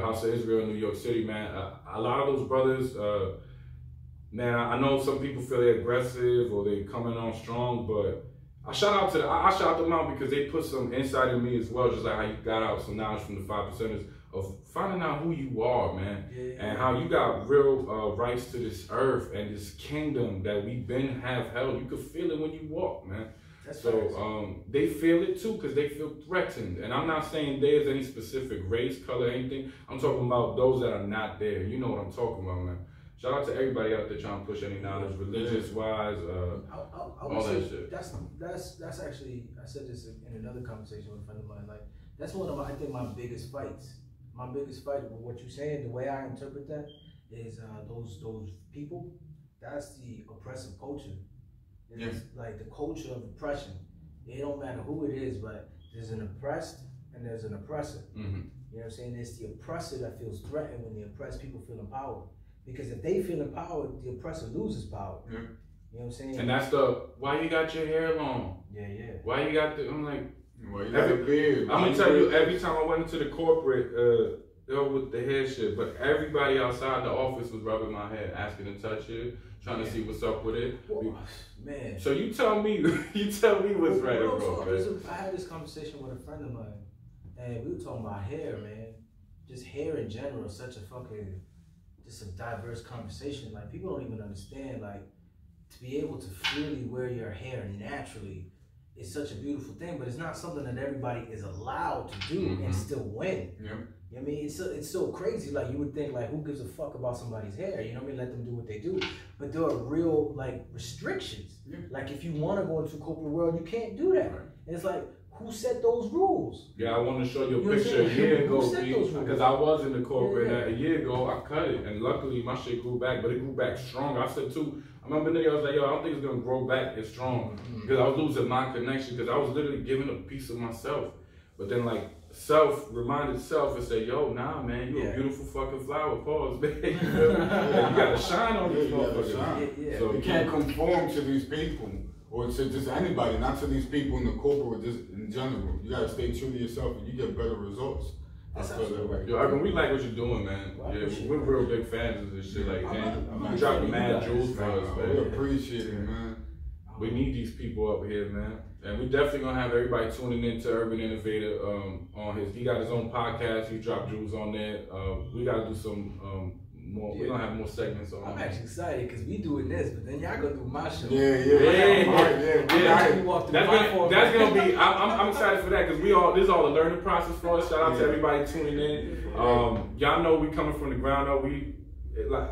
House of Israel in New York City, man. A lot of those brothers, man, I know some people feel they're aggressive or they coming on strong, but I shout out them out because they put some insight in me as well, just like how you got out some knowledge from the 5%ers of finding out who you are, man, and how you got real rights to this earth and this kingdom that we've been have held. You could feel it when you walk, man. They feel it too because they feel threatened. And I'm not saying there's any specific race, color, anything. I'm talking about those that are not there. You know what I'm talking about, man. Shout out to everybody out there trying to push any knowledge, religious wise, all that shit. That's actually, I said this in another conversation with a friend of mine. Like, that's one of I think my biggest fights. My biggest fight with what you're saying, the way I interpret that is those people. That's the oppressive culture. It's like the culture of oppression. It don't matter who it is, but there's an oppressed and there's an oppressor. You know what I'm saying? It's the oppressor that feels threatened when the oppressed people feel empowered. Because if they feel empowered, the oppressor loses power. You know what I'm saying? And that's why you got your hair long. Why you got I'm like, well, I'm gonna tell you, every time I went into the corporate, with the hair shit, but everybody outside the office was rubbing my head, asking to touch it, trying to see what's up with it. Well, man. So you tell me what's right or wrong, man. I had this conversation with a friend of mine, and we were talking about hair, man. Just hair in general is such a diverse conversation. Like, people don't even understand, like, to be able to freely wear your hair naturally is such a beautiful thing, but it's not something that everybody is allowed to do and still win. You know what I mean? It's so crazy. Like, you would think, like, who gives a fuck about somebody's hair? You know what I mean? Let them do what they do. But there are real, like, restrictions. Like, if you want to go into corporate world, you can't do that. And it's like, who set those rules? Yeah, I want to show you a You know what I'm picture a saying? year Who ago, set those rules? because I was in the corporate, Yeah. and a year ago I cut it, and luckily my shit grew back, but it grew back strong. I said too, I remember nigga, I was like, yo, I don't think it's gonna grow back as strong, because I was losing my connection, because I was literally giving a piece of myself. But then like self reminded self and said, yo, nah man, you a beautiful fucking flower, pause, man. You feel me? Yeah, you gotta shine on these motherfuckers. So you can't conform to these people. Or to just anybody, not to these people in the corporate, just in general. You gotta stay true to yourself and you get better results. That's I feel that way. Yo, Urban, we like what you're doing, man. Well, Yeah, we're real big fans of this shit. Like, man, you dropping mad jewels for us, We man. appreciate it, man. We need these people up here, man. And we definitely gonna have everybody tuning in to Urban Innovator on his. He got his own podcast. He dropped jewels on there. We gotta do some more. We're gonna have more segments on. I'm actually excited because we doing this, but then y'all gonna do my show. That's gonna be. I'm excited for that because this is all a learning process for us. Shout out to everybody tuning in. Y'all know we coming from the ground up.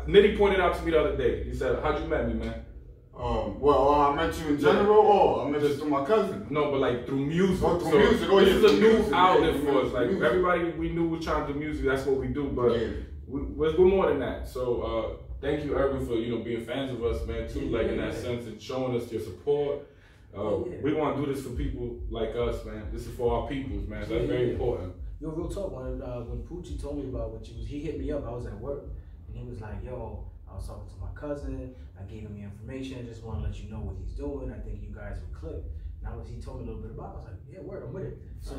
Nitty pointed out to me the other day. He said, "How'd you met me, man?" I met you in general, or I met you through my cousin. No, but like through music. Oh, through music. Oh, this is a new music, outlet for us. Like music. everybody we knew was trying to do music. That's what we do. But we're more than that. So thank you, Urban, for being fans of us, man. Too, like in that sense, and showing us your support. We want to do this for people like us, man. This is for our peoples, man. So that's very important. Yo, real talk. When Poochie told me about what you was, he hit me up. I was at work, and he was like, "Yo, I was talking to my cousin. I gave him the information. I just want to let you know what he's doing. I think you guys would click." And he told me a little bit about it. I was like, "Yeah, word, I'm with it." So I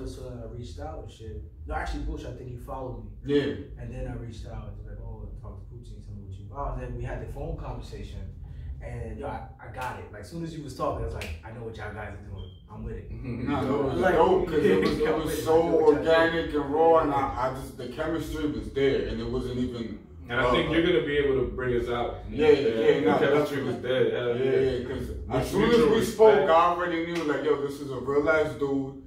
reached out and shit. No, actually, Bush, I think he followed me. Yeah. And then I reached out and was like, "Oh, talk to Poochie and tell me what you about." And then we had the phone conversation. And yo, I got it. Like, as soon as you was talking, I was like, I know what y'all guys are doing. I'm with it. No, it was dope because it was so organic and raw, and I just, the chemistry was there, and it wasn't even. And I think you're gonna be able to bring us out. Yeah, the chemistry was there. Yeah, because as soon as we spoke, I already knew, like, yo, this is a real ass dude.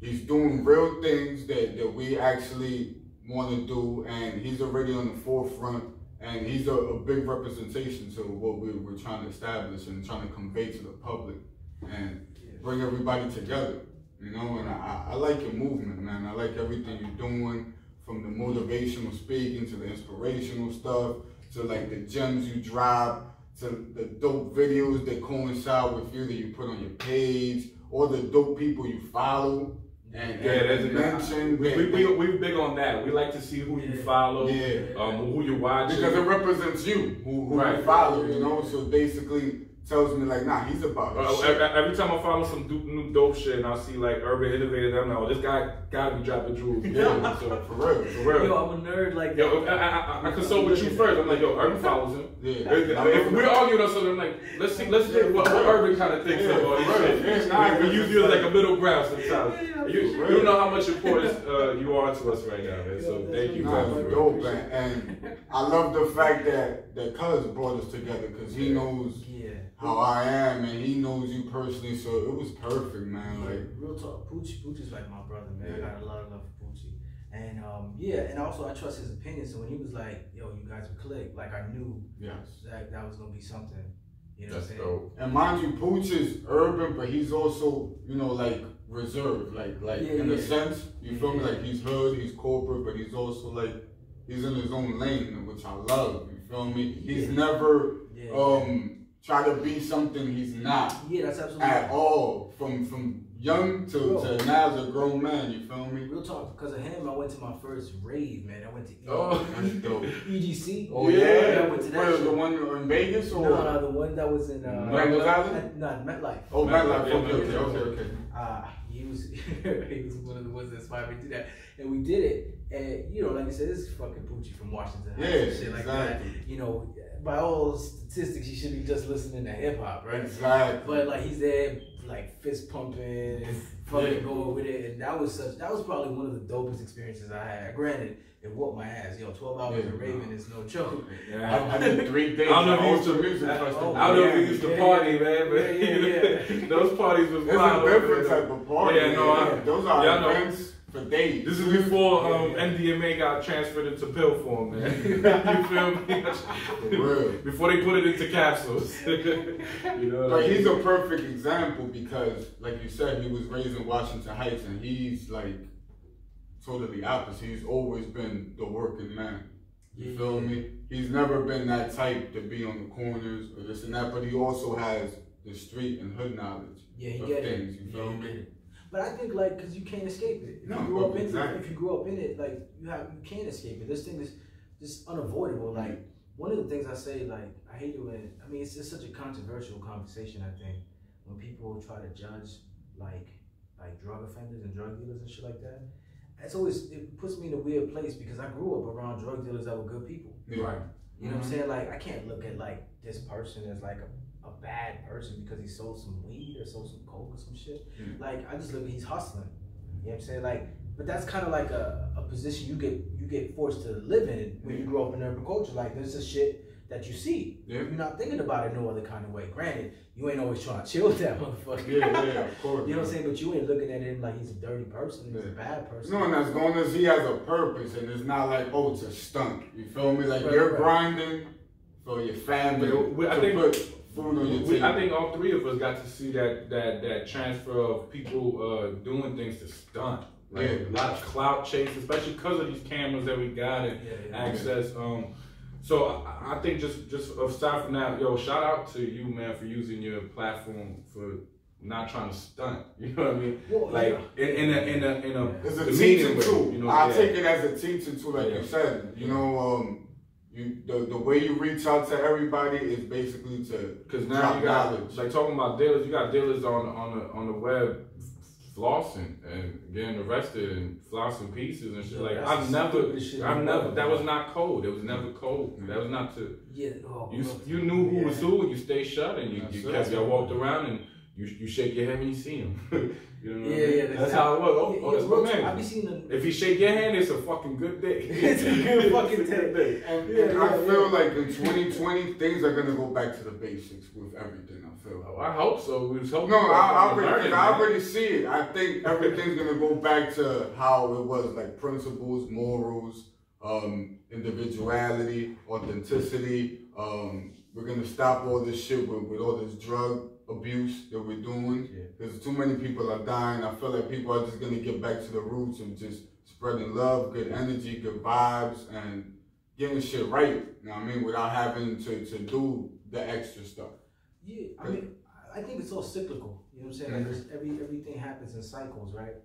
He's doing real things that we actually want to do, and he's already on the forefront. And he's a big representation to what we're trying to establish and trying to convey to the public and bring everybody together, And I like your movement, man. I like everything you're doing, from the motivational speaking to the inspirational stuff, to like the gems you drop, to the dope videos that coincide with you that you put on your page, or the dope people you follow. And mention. We big on that. We like to see who you follow, who you watch. Because it represents you, who you follow, So basically tells me like, nah, he's about it. Every time I follow some new dope shit and I see like Urban Innovator, I'm like, oh, this guy gotta be dropping jewels. So for real. Yo, I'm a nerd like that. Yo, I consult with you first. I'm like, yo, Urban follows him. If we're arguing on something, I'm like, let's see what Urban kind of thinks of all this shit. We use you as like a middle ground sometimes. You don't know how much importance you are to us right now, man. So thank you, man. Dope, man. And I love the fact that Cuz brought us together, because he knows how I am, and he knows you personally, so it was perfect, man. Like, real talk, Poochie's like my brother, man. I got a lot of love for Poochie. And and also I trust his opinion. So when he was like, yo, you guys would click, like I knew that was gonna be something. You know what I'm saying? Dope. And mind you, Pooch is urban, but he's also, like reserved, in a sense. You feel me? Like he's hood, he's corporate, but he's also like, he's in his own lane, which I love. You feel me? He's never try to be something he's not. Yeah, that's absolutely at all. From young to now as a grown man, you feel me? Real talk, because of him, I went to my first rave, man. I went to EGC. Oh yeah, I went to that. The one in Vegas, or no, the one that was in MetLife. Oh, MetLife. Okay. He was one of the ones that inspired me to do that, and we did it. And like I said, this is fucking Poochie from Washington, shit like that. By all statistics, he should be just listening to hip hop, right? Exactly. But like he's there, like fist pumping and fucking going with it, and that was probably one of the dopest experiences I had. Granted, it whooped my ass. 12 hours of raving is no joke. I did 3 days. I don't know if you used to party, man, but those parties was wild. It's a different type of party. Yeah, no, those are events for days. This is before MDMA got transferred into pill form, man. You feel me? Before they put it into capsules. You know, like he's a perfect example because, like you said, he was raised in Washington Heights, and he's like totally opposite. He's always been the working man. You feel me? He's never been that type to be on the corners or this and that, but he also has the street and hood knowledge of things. You feel me? But I think like, cause you can't escape it. If you grew up in it, if you grew up in it, like you can't escape it. This thing is just unavoidable. Like one of the things I say, like I hate it when it's just such a controversial conversation. I think when people try to judge like drug offenders and drug dealers and shit like that. It puts me in a weird place because I grew up around drug dealers that were good people. Right. You know what I'm saying? Like I can't look at like this person as like a bad person because he sold some weed or sold some coke or some shit. Like I just look at he's hustling. You know what I'm saying? Like, but that's kind of like a position you get forced to live in when you grow up in urban culture. Like there's this shit that you see. You're not thinking about it no other kind of way. Granted, you ain't always trying to chill with that motherfucker. Yeah, of course. You know what I'm saying? But you ain't looking at him like he's a dirty person, he's a bad person. No, and as long as he has a purpose and it's not like, oh, it's a stunt. You feel me? Like you're grinding for your family. I think put food on your table. I think all three of us got to see that transfer of people doing things to stunt. Like a lot of clout chase, especially because of these cameras that we got and access. So I think just aside from that, yo, shout out to you, man, for using your platform for not trying to stunt. You know what I mean? Well, like in a it's a teaching tool. You know, I take it as a teaching tool, like you said. You know, the way you reach out to everybody is basically to because now you got knowledge. Like talking about dealers, you got dealers on the web flossing and getting arrested and flossing pieces and shit. Like I've never that was not code. It was never code. That was not to you knew who was who and you stay shut and you walked around and you shake your head when you see him. You know what I mean? That's how it was. That's my man. I be seeing them. If he shake your hand, it's a fucking good day. It's a good fucking day. I feel like in 2020 things are gonna go back to the basics with everything. I feel. Oh, I hope so. We just hope. No, I already see it. I think everything's gonna go back to how it was, like principles, morals, individuality, authenticity. We're gonna stop all this shit with all this drug abuse that we're doing. Because too many people are dying. I feel like people are just gonna get back to the roots of just spreading love, good energy, good vibes, and getting shit right. You know what I mean? Without having to do the extra stuff. Yeah, I mean, I think it's all cyclical. You know what I'm saying? Like everything happens in cycles, right?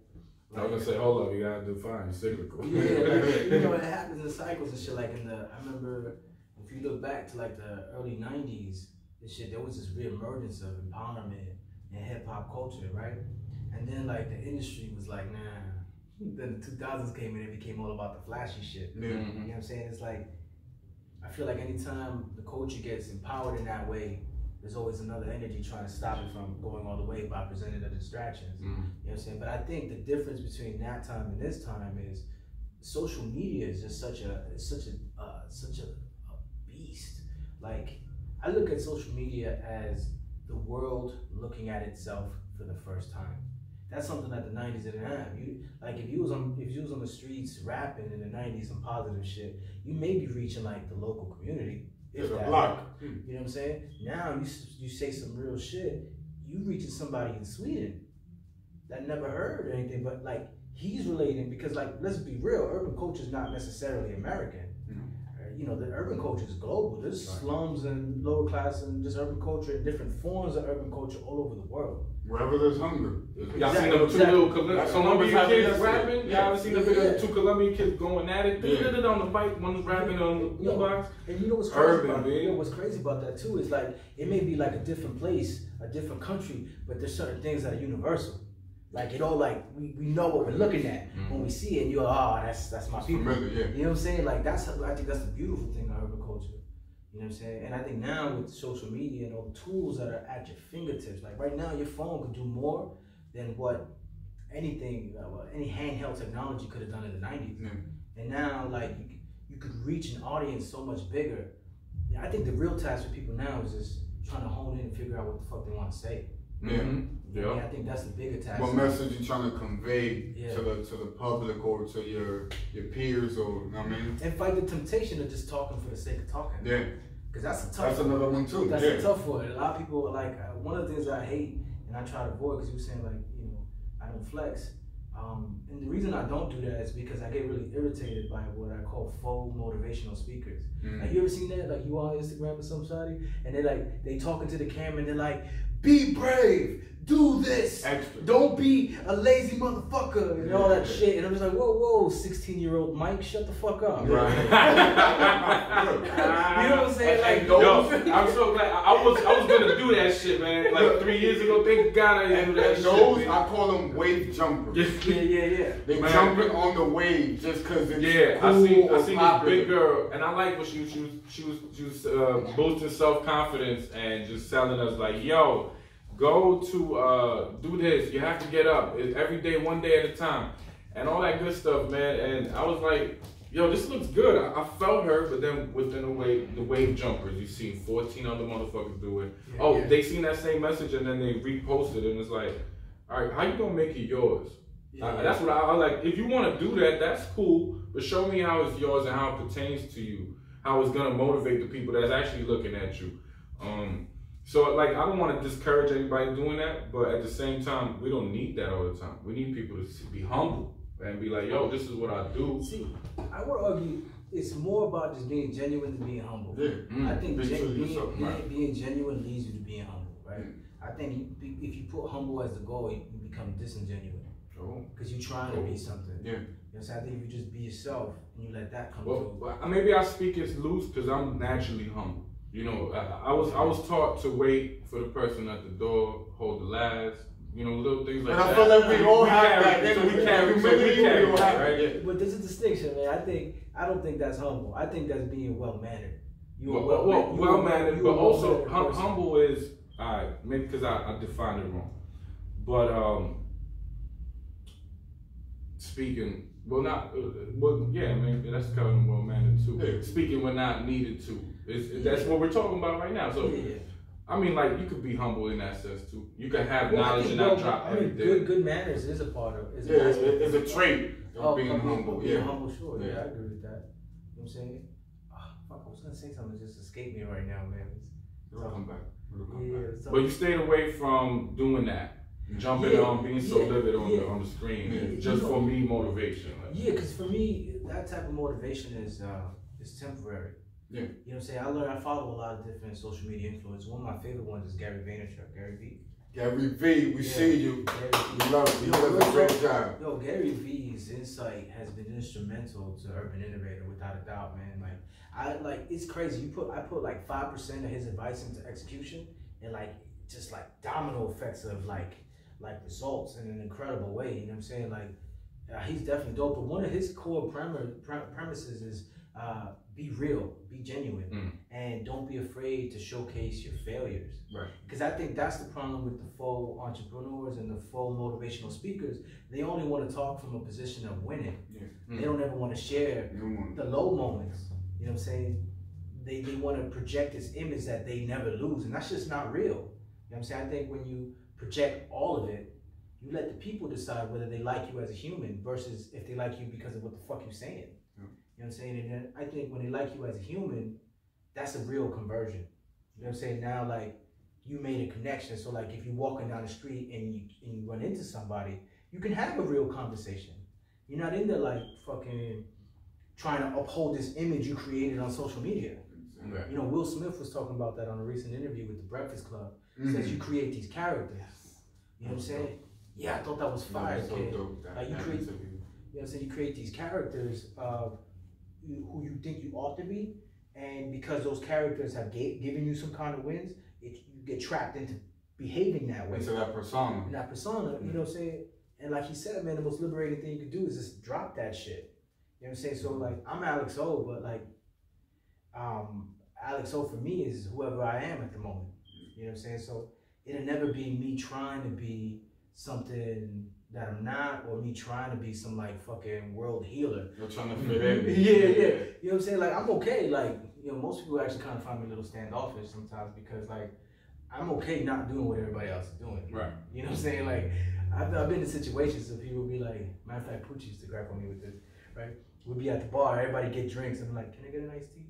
Like, I was gonna say, hold up, you gotta define cyclical. Yeah, like, you know, it happens in cycles and shit. Like I remember if you look back to like the early '90s. This shit, there was this reemergence of empowerment and hip hop culture, right? And then like the industry was like, nah. Then the 2000s came in, it became all about the flashy shit. You know what I'm saying? It's like, I feel like anytime the culture gets empowered in that way, there's always another energy trying to stop it from going all the way by presenting the distractions. You know what I'm saying? But I think the difference between that time and this time is social media is just such a beast. Like, I look at social media as the world looking at itself for the first time. That's something that the 90s didn't have. If you was on the streets rapping in the 90s some positive shit, you may be reaching like the local community. If that, block. You know what I'm saying? Now you say some real shit, you reaching somebody in Sweden that never heard anything, but like he's relating because like let's be real, urban culture is not necessarily American. You know, the urban culture is global. There's slums and lower class and just urban culture and different forms of urban culture all over the world. Wherever there's hunger. Y'all seen them two little Colombian kids rapping? Y'all ever seen the video of two Colombian kids going at it? On the bike, one was rapping on the boombox. And you know what's crazy about it? You know what's crazy about that too is like it may be like a different place, a different country, but there's certain things that are universal. Like it all like we know what we're looking at when we see it. And you're that's my people. Familiar, You know what I'm saying? Like I think that's the beautiful thing of urban culture. You know what I'm saying? And I think now with social media and all the tools that are at your fingertips, like right now your phone can do more than what any handheld technology could have done in the 90s. And now like you could reach an audience so much bigger. I think the real task for people now is just trying to hone in and figure out what the fuck they want to say. Yeah. I mean, I think that's the bigger task. What message you trying to convey to the public or to your peers, or you know what I mean? And fight the temptation of just talking for the sake of talking. Yeah. Because that's a tough That's one. another one too. That's a tough one. A lot of people like one of the things I hate and I try to avoid, because you were saying like, you know, I don't flex. And the reason I don't do that is because I get really irritated by what I call faux motivational speakers. Like, you ever seen that? Like, you on Instagram or somebody, and they talking to the camera and they're like, "Be brave, do this, Extra. don't be a lazy motherfucker," and all that shit. And I'm just like, whoa, 16-year-old Mike, shut the fuck up. Right. You know what I'm saying? Like, yo, I'm so glad. I was gonna do that shit, man. Like 3 years ago, thank God I didn't do that shit. Those, man. I call them wave jumpers. Yeah. They Man. jumping on the wave just because it's I cool seen or this popular. big girl, and I like what she was boosting self-confidence and just telling us like, yo, go to do this. You have to get up. It's every day, one day at a time, and all that good stuff, man. And I was like, yo, this looks good. I felt her, but then within the wave jumpers, you seen 14 other motherfuckers do it. They seen that same message and then they reposted it, and it's like, all right, how you gonna make it yours? That's what I like. If you want to do that, that's cool, but show me how it's yours and how it pertains to you, how it's gonna motivate the people that's actually looking at you. So like, I don't want to discourage anybody doing that, but at the same time, we don't need that all the time. We need people to be humble and be like, yo, this is what I do. See, I would argue it's more about just being genuine than being humble. Yeah. I think being being genuine leads you to being humble, right? I think if you put humble as the goal, you become disingenuous. Because you're trying to be something. Yeah. You know what I'm saying? I think if you just be yourself and you let that come Well, through. maybe I speak as loose because I'm naturally humble. You know, I was taught to wait for the person at the door, hold the last, you know, little things like that. And I feel like we all have that. So we carry that, right? But there's a distinction, man. I don't think that's humble. I think that's being well-mannered. Well-mannered, but also humble is, all right, maybe because I defined it wrong. But speaking, maybe that's kind of well-mannered too. Yeah. Speaking when not needed to. That's what we're talking about right now. So, I mean, like, you could be humble in that sense too. You can have knowledge and not drop everything. Good manners is a part of it. It's a trait of being humble. Being humble, sure. Yeah, I agree with that. You know what I'm saying? Fuck, I was going to say something that just escaped me right now, man. It'll come back. But you stayed away from doing that. Jumping on, being so livid on the screen, just for me motivation. Like. Yeah, because for me, that type of motivation is temporary. Yeah. You know what I'm saying? I follow a lot of different social media influencers. One of my favorite ones is Gary Vaynerchuk, Gary V. Gary V, we see you. We love you. He does a great job. Yo, Gary V's insight has been instrumental to Urban Innovator, without a doubt, man. It's crazy. I put like 5% of his advice into execution, and just domino effects of like results in an incredible way. You know what I'm saying? He's definitely dope. But one of his core premises is be real, be genuine, and don't be afraid to showcase your failures. Right. Because I think that's the problem with the faux entrepreneurs and the faux motivational speakers. They only want to talk from a position of winning. Yeah. They don't ever want to share the low moments. You know what I'm saying? They want to project this image that they never lose, and that's just not real. You know what I'm saying? I think when you project all of it, you let the people decide whether they like you as a human versus if they like you because of what the fuck you're saying. You know what I'm saying? And then I think when they like you as a human, that's a real conversion. You know what I'm saying? Now, you made a connection. So, if you're walking down the street and you run into somebody, you can have a real conversation. You're not in there fucking trying to uphold this image you created on social media. Okay. You know, Will Smith was talking about that on a recent interview with The Breakfast Club. He says you create these characters. You know what I'm saying? Yeah, I thought that was fire, kid. You create these characters of who you think you ought to be, and because those characters have given you some kind of wins, you get trapped into behaving that way. Into that persona. You know what I'm saying? And like he said, man, the most liberating thing you can do is just drop that shit. You know what I'm saying? So I'm alx.O, but alx.O for me is whoever I am at the moment. You know what I'm saying? So it'll never be me trying to be something that I'm not, or me trying to be some fucking world healer. You're trying to fit in. Yeah. You know what I'm saying? I'm okay. Most people actually kind of find me a little standoffish sometimes because I'm okay not doing what everybody else is doing. Right. You know what I'm saying? Like, I've been in situations where people would be like, matter of fact, Poochie used to grab on me with this, right? We'd be at the bar, everybody get drinks, and I'm like, can I get an iced tea?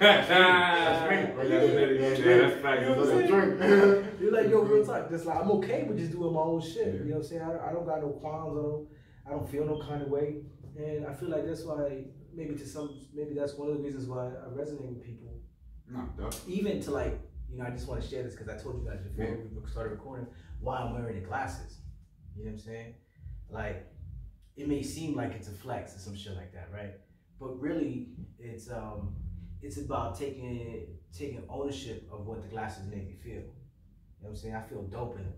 That's me. That's fact. That's a drink. You're like, yo, real talk. Just like, I'm okay with just doing my own shit. You know what I'm saying? I don't got no qualms. I don't feel no kind of way. And I feel like that's why, maybe that's one of the reasons why I resonate with people. No, even to like, you know, I just want to share this because I told you guys before we started recording why I'm wearing the glasses. You know what I'm saying? Like, it may seem like it's a flex or some shit like that, right? But really, it's about taking ownership of what the glasses make me feel. You know what I'm saying? I feel dope in them.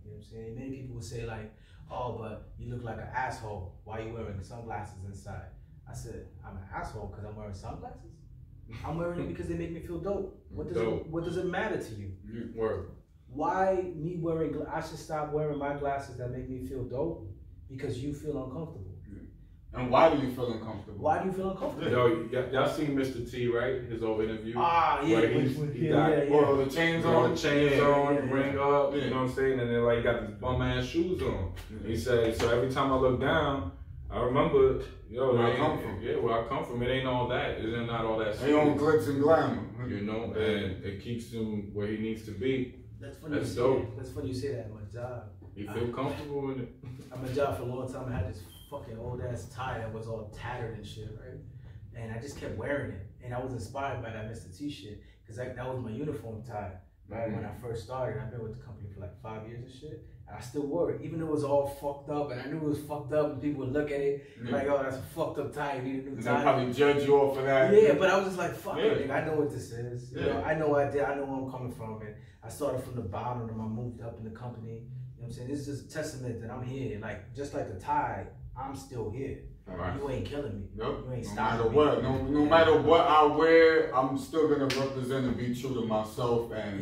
You know what I'm saying? Many people will say like, oh, but you look like an asshole. Why are you wearing sunglasses inside? I said, I'm an asshole because I'm wearing sunglasses? I'm wearing it because they make me feel dope. What does it matter to you? Word. Why me wearing? I should stop wearing my glasses that make me feel dope because you feel uncomfortable. And why do you feel uncomfortable? Why do you feel uncomfortable? Yo, y'all seen Mr. T, right? His old interview. Ah, yeah. He got the chains on, ring up. You know what I'm saying? And then like he got these bum ass shoes on. He said, so every time I look down, I remember, yo, where I come from. Yeah, where I come from, it ain't all that. It ain't not all that. Ain't on glitz and glamour. You know, and it keeps him where he needs to be. That's funny. That's dope. That's funny you say that. At my job, you feel comfortable in it. At my job for a long time, I had this fucking old ass tie that was all tattered and shit, right? And I just kept wearing it, and I was inspired by that Mr. T shit because that was my uniform tie. Right when I first started, I've been with the company for like 5 years and shit, and I still wore it, even though it was all fucked up, and I knew it was fucked up, and people would look at it like, oh, that's a fucked up tie, you need a new tie. They'll probably judge you off of that. Yeah, but I was just like, fuck it, I know what this is. You know, I know what I did, I know where I'm coming from, and I started from the bottom, and I moved up in the company. You know what I'm saying? This is just a testament that I'm here, like, just like the tie, I'm still here. Right. You ain't killing me. Nope. You ain't no stopping matter me. what. No matter what I wear, I'm still gonna represent and be true to myself and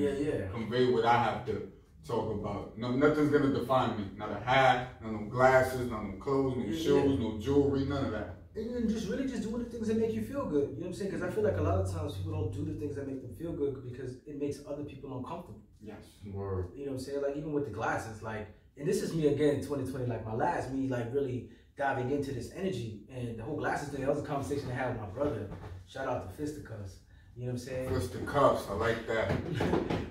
convey what I have to talk about. No, nothing's gonna define me. Not a hat, no glasses, no clothes, no shoes, no jewelry, none of that. And just really just doing the things that make you feel good. You know what I'm saying? Because I feel like a lot of times people don't do the things that make them feel good because it makes other people uncomfortable. Yes. Word. You know what I'm saying? Like even with the glasses, like, and this is me again in 2020, like my last me, like really diving into this energy and the whole glasses thing. That was a conversation I had with my brother. Shout out to Fisticuffs. You know what I'm saying? Fisticuffs, I like that.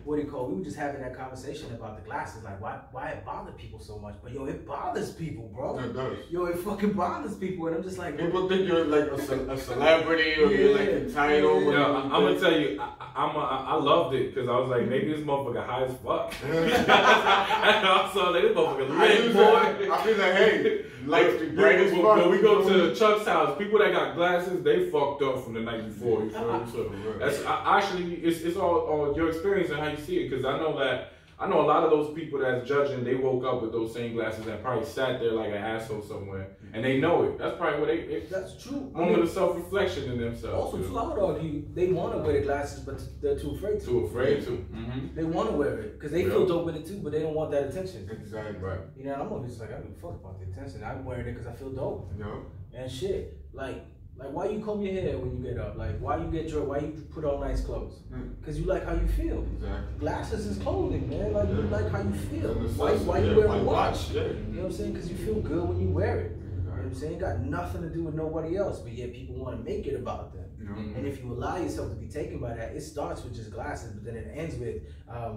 What do you call it? We were just having that conversation about the glasses, like why it bothered people so much. But yo, it bothers people, bro. It does. Yo, it fucking bothers people, and I'm just like, people think you're like a celebrity or you're like entitled. Yo, I'm gonna tell you, I loved it because I was like, maybe this motherfucker high as fuck. And also, like, this motherfucker lit, boy. I feel like, hey, lights be bright as fuck. When we go to Chuck's house, people that got glasses, they fucked up from the night before. You feel me? So that's actually it's all your experience and how you see it. Because I know a lot of those people that's judging, they woke up with those same glasses and probably sat there like an asshole somewhere, and they know it. That's probably what they that's true. Moment of self-reflection in themselves. Also, too, I would argue they want to wear the glasses, but they're too afraid to. Too afraid to. Mm-hmm. They want to wear it because they feel dope with it too, but they don't want that attention. Exactly right. You know, I'm always like, I don't give a fuck about the attention. I'm wearing it because I feel dope. No. And shit, like why you comb your hair when you get up? Like why you get dressed? Why you put on nice clothes? Because you like how you feel. Exactly. Glasses is clothing, man. Like you like how you feel. Why you wear a watch? You know what I'm saying? Because you feel good when you wear it. You know what I'm saying? It got nothing to do with nobody else, but yet people want to make it about them. Mm-hmm. And if you allow yourself to be taken by that, it starts with just glasses, but then it ends with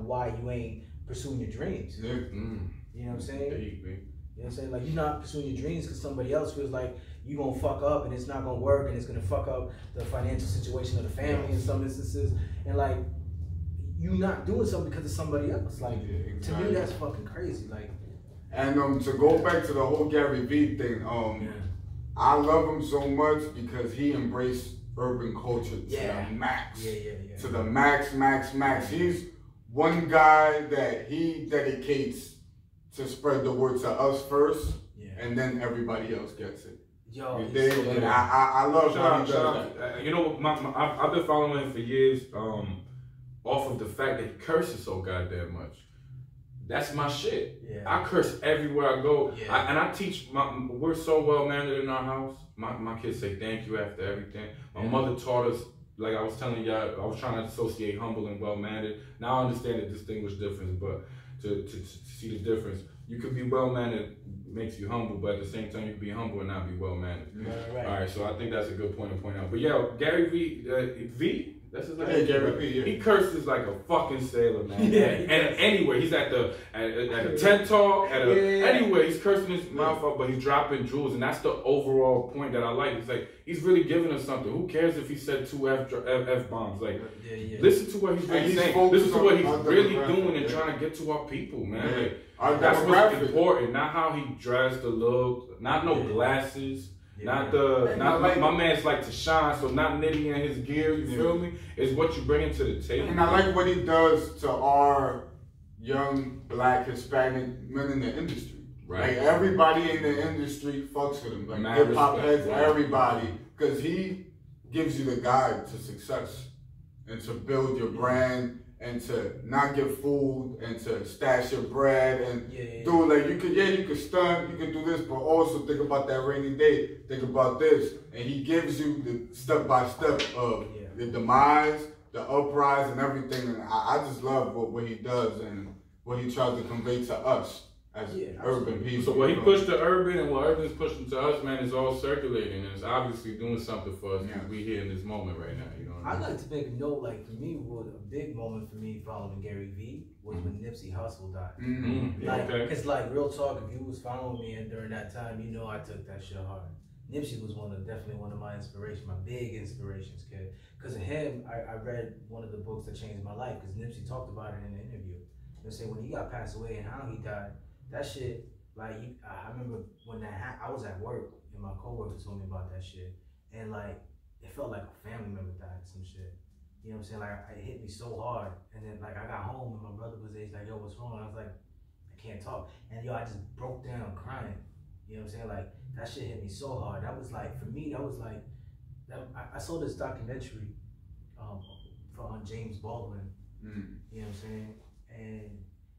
why you ain't pursuing your dreams. Yeah. You know what I'm saying? There you You know what I'm saying? Like you're not pursuing your dreams because somebody else feels like you gonna fuck up and it's not gonna work and it's gonna fuck up the financial situation of the family in some instances. And like you not doing something because of somebody else. Like to me that's fucking crazy. Like and to go back to the whole Gary Vee thing, I love him so much because he embraced urban culture to the max. To the max. He's one guy that he dedicates to spread the word to us first, and then everybody else gets it. Yo, and I love how he does that. You know, I've been following him for years off of the fact that he curses so goddamn much. That's my shit. I curse everywhere I go. And I teach, we're so well mannered in our house. My kids say thank you after everything. My mother taught us like I was telling y'all, I was trying to associate humble and well-mannered. Now I understand the distinguished difference, but to see the difference, you could be well-mannered makes you humble, but at the same time you can be humble and not be well-mannered. Right. All right, so I think that's a good point to point out. But yeah, Gary V, that's his name. Yeah, Gary V. Yeah. He curses like a fucking sailor, man. Yeah, and anywhere he's at a TED talk, anywhere he's cursing his mouth up, but he's dropping jewels, and that's the overall point that I like. It's like he's really giving us something. Who cares if he said 2 F bombs? Like, listen to what he's really saying. Listen to what he's really doing and trying to get to our people, man. Like, that's what's important. Not how he dressed, the look, not no glasses. Not my man's like to shine, so not Nitty and his gear, you feel me? It's what you bring to the table. And I like what he does to our young black Hispanic men in the industry. Right. Like everybody in the industry fucks with him. Like hip hop heads, everybody. Because he gives you the guide to success and to build your brand and to not get fooled and to stash your bread and do like you could stunt, you could do this, but also think about that rainy day, think about this. And he gives you the step by step of the demise, the uprise and everything. And I just love what he does and what he tries to convey to us as urban people. So what he pushed to urban and what urban's pushing to us, man, is all circulating and it's obviously doing something for us because we here in this moment right now, you know. I'd like to make a note, like for me, a big moment for me following Gary V was when Nipsey Hussle died. Like, cause like real talk, if you was following me and during that time, you know I took that shit hard. Nipsey was definitely one of my inspirations, my big inspirations, kid. Cause of him, I read one of the books that changed my life. Cause Nipsey talked about it in an interview. They say when he got passed away and how he died, that shit, like I remember when that happened, I was at work and my coworker told me about that shit, and like. It felt like a family member died, some shit. You know what I'm saying? Like, it hit me so hard. And then, like, I got home and my brother was there. He's like, yo, what's wrong? And I was like, I can't talk. And, yo, I just broke down crying. You know what I'm saying? Like, that shit hit me so hard. That was like, for me, that was like, I saw this documentary on James Baldwin. You know what I'm saying? And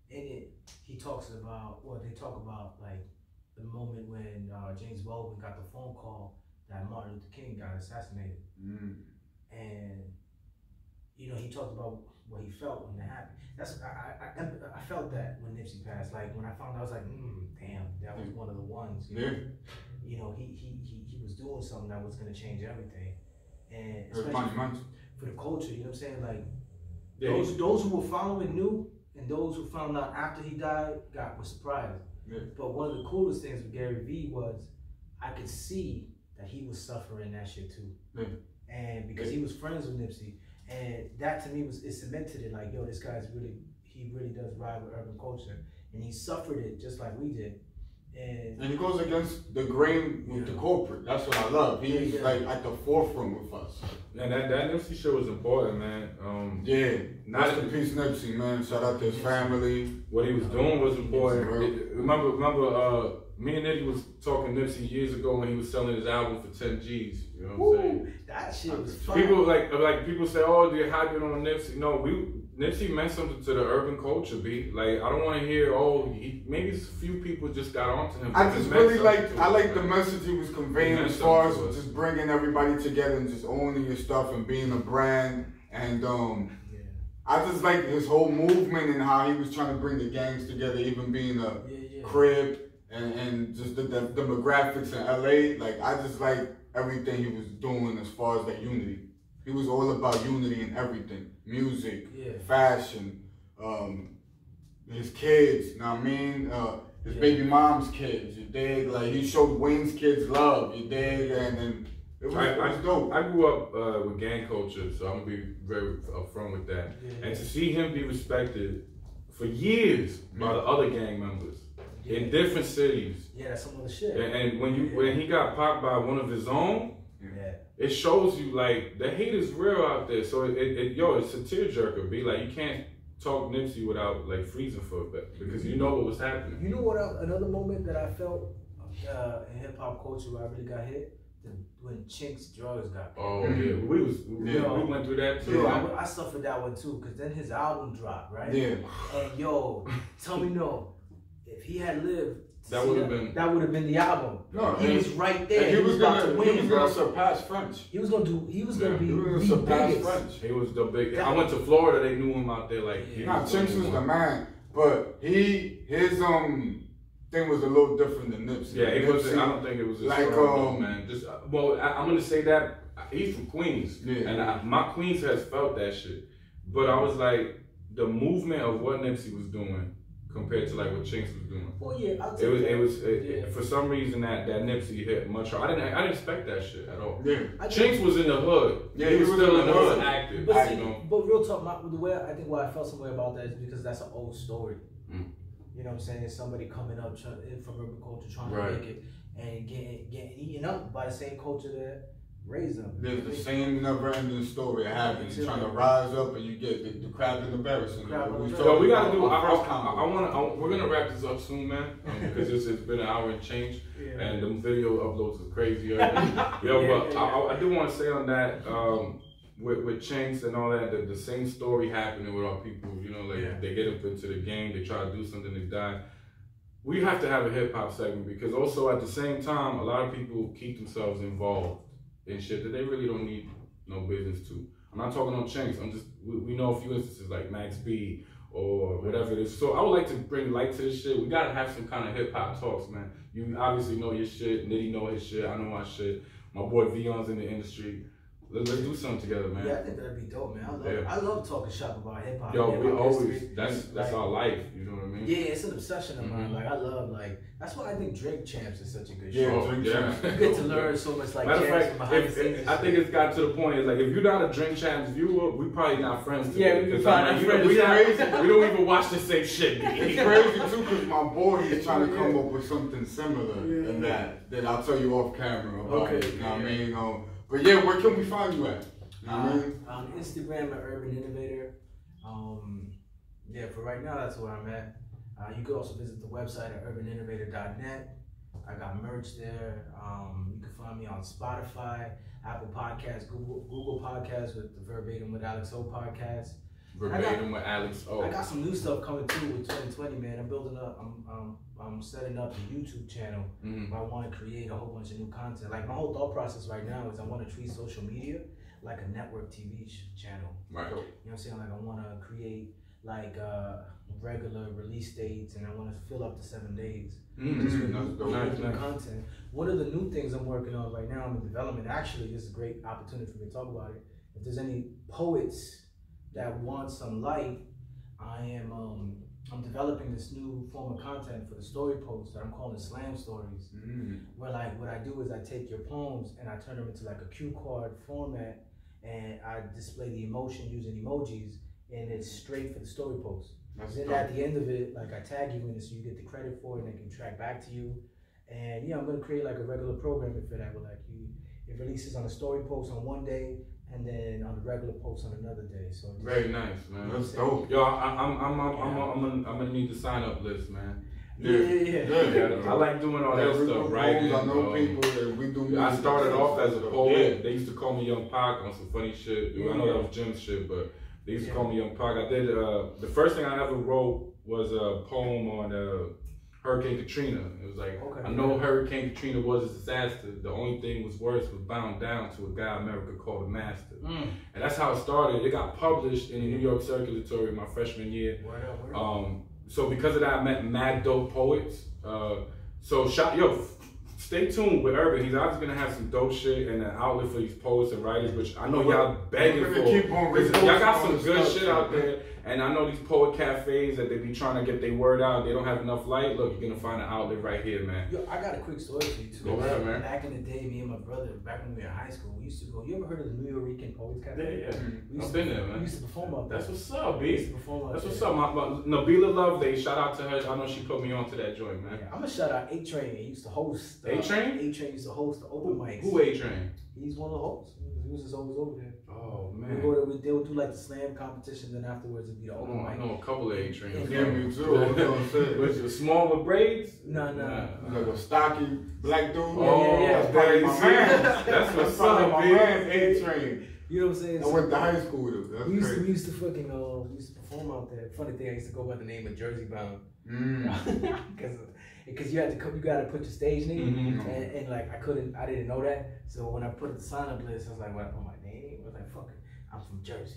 in it, he talks about, they talk about, like, the moment when James Baldwin got the phone call that Martin Luther King got assassinated. And, you know, he talked about what he felt when that happened. I felt that when Nipsey passed. Like, when I found out, I was like, damn, that was one of the ones. You know? You know, he was doing something that was going to change everything. And especially for the culture, you know what I'm saying? Like, those who were following knew, and those who found out after he died were surprised. But one of the coolest things with Gary V was I could see that he was suffering that shit too. And because he was friends with Nipsey. And that to me it cemented it like, yo, this guy's he really does ride with urban culture. And he suffered it just like we did. And he goes against the grain with the corporate. That's what I love. He's like at the forefront with us. And that Nipsey shit was important, man. Rest in peace, Nipsey, man. Shout out to his family. What he was doing was important. Remember, me and Nitty was talking Nipsey years ago when he was selling his album for 10 G's. You know what I'm saying? That shit was fun. People like people say, oh, they're hyping on Nipsey. No, Nipsey meant something to the urban culture, B. Like, I don't want to hear, maybe a few people just got onto him. I just really I like the message he was conveying as far as just bringing everybody together and just owning your stuff and being a brand. And I just like his whole movement and how he was trying to bring the gangs together, even being a crib. And just the demographics in LA, like I just like everything he was doing as far as that unity. He was all about unity in everything. Music, fashion, his kids, you know what I mean? His baby mom's kids, you dig? Like he showed Wayne's kids love, you dig? And it was dope. I grew up with gang culture, so I'm gonna be very upfront with that. And to see him be respected for years by the other gang members. In different cities. That's some of the shit. And when he got popped by one of his own, it shows you like the hate is real out there. So it's a tearjerker, B. Like you can't talk Nipsey without like freezing for a bit because you know what was happening. You know what another moment that I felt in hip hop culture where I really got hit? When Chink's drugs got hit. Oh yeah, we went through that too. I suffered that one too, because then his album dropped, right? And tell me if he had lived That would have been. That would have been the album. No, he was right there. He was about to win. He was gonna surpass French. He was gonna do. He was gonna be. He was gonna surpass French. He was the big. I went to Florida. They knew him out there. Like, nah, Chinks was the man, but his thing was a little different than Nipsey. Yeah, it was. I don't think it was like man. Just well, I'm gonna say that he's from Queens, and my Queens has felt that shit. But I was like, the movement of what Nipsey was doing compared to like what Chinks was doing. Well, yeah, I'll take it was for some reason that Nipsey hit much harder. I didn't expect that shit at all. Yeah, Chinks was in the hood. Yeah, he was still in the hood, active. But real talk, the way I think why I felt some way about that is because that's an old story. You know what I'm saying? It's somebody coming up from urban culture trying to make it and getting eaten up by the same culture that raised them. There's the same never-ending story of having trying to rise up and you get the crab in the barrel. So we gotta do. We're gonna wrap this up soon, man, because it's been an hour and change, and the video uploads is crazy. But I do want to say on that. With Chinks and all that, the same story happening with our people, you know, like they get up into the game, they try to do something, they die. We have to have a hip hop segment because also at the same time, a lot of people keep themselves involved in shit that they really don't need no business to. I'm not talking on Chinks, we know a few instances like Max B or whatever it is. So I would like to bring light to this shit. We gotta have some kind of hip hop talks, man. You obviously know your shit, Nitty know his shit, I know my shit. My boy Vion's in the industry. Let's do something together, man. Yeah, I think that'd be dope, man. I love talking shop about hip hop. Yo, we always that's our life. You know what I mean? Yeah, it's an obsession of mine. Like I love that's why I think Drink Champs is such a good show. Drink Champs. You get to learn so much like matter champs of behind the scenes. I think it's got to the point. It's like if you're not a Drink Champs viewer, we probably not friends today. Yeah, we probably not friends. We don't even watch the same shit. It's crazy too because my boy is trying to come up with something similar in that I'll tell you off camera about it. You know what I mean? But yeah, where can we find you at? On Instagram at Urban Innovator. Yeah, for right now, that's where I'm at. You could also visit the website at urbaninnovator.net. I got merch there. You can find me on Spotify, Apple Podcasts, Google Podcasts with the Verbatim with alx.O podcast. Verbatim with alx.O. I got some new stuff coming too with 2020, man. I'm building up. I'm setting up a YouTube channel. Where I want to create a whole bunch of new content. Like my whole thought process right now is I want to treat social media like a network TV channel. Right. You know what I'm saying? Like I want to create like regular release dates, and I want to fill up the 7 days. Just with new content. One of the new things I'm working on right now, I'm in development. Actually, this is a great opportunity for me to talk about it. If there's any poets that want some light, I'm developing this new form of content for the story posts that I'm calling slam stories. Where like what I do is I take your poems and I turn them into like a cue card format, and I display the emotion using emojis, and it's straight for the story post. Then at the end of it, like I tag you in it so you get the credit for it, and they can track back to you. And yeah, I'm gonna create like a regular programming for that, where like it releases on a story post on one day, and then on the regular post on another day. So very nice, man. That's dope. Yo, I'm gonna need the sign up list, man. Yeah. I like doing all that stuff, right? I know people that we do. I started off as a poet. They used to call me Young Pac on some funny shit. I know that was Jim's shit, but they used to call me Young Pac. I did the first thing I ever wrote was a poem on Hurricane Katrina. It was like, I know Hurricane Katrina was a disaster. The only thing was worse was bound down to a guy America called a master. And that's how it started. It got published in the New York Circulatory my freshman year. So because of that, I met mad dope poets. Stay tuned with Urban. He's obviously gonna have some dope shit and an outlet for these poets and writers, which I know y'all begging for. Y'all got some good shit out there. And I know these poet cafes that they be trying to get their word out, they don't have enough light. Look, you're gonna find an outlet right here, man. Yo, I got a quick story for you too. Go ahead, man. Back in the day, me and my brother, back when we were in high school, we used to go. You ever heard of the New York Poets Cafe? Yeah. I've been there, man. We used to perform out there. That's what's up, B. That's what's up. My Nabila Loveday, shout out to her. I know she put me onto that joint, man. Yeah, I'm gonna shout out A-Train. He used to host. A-Train? A-Train used to host the open mics. Who A-Train? He's one of the hosts. He was just always over there. Oh man. They would do like the slam competition, then afterwards it'd be the open mic. I know a couple of A-Trains. Yeah, me too. Was it small with braids? No. Like a stocky black dude. Yeah. That's probably my man. That's what's up, my man, A-Train. You know what I'm saying? I went to high school with him. That's crazy. We used to fucking perform out there. Funny thing, I used to go by the name of Jersey Bound. Because because you got to put your stage name, Mm-hmm. and like I didn't know that. So when I put the sign up list, I was like, when I put my name, I was like, fuck it, I'm from Jersey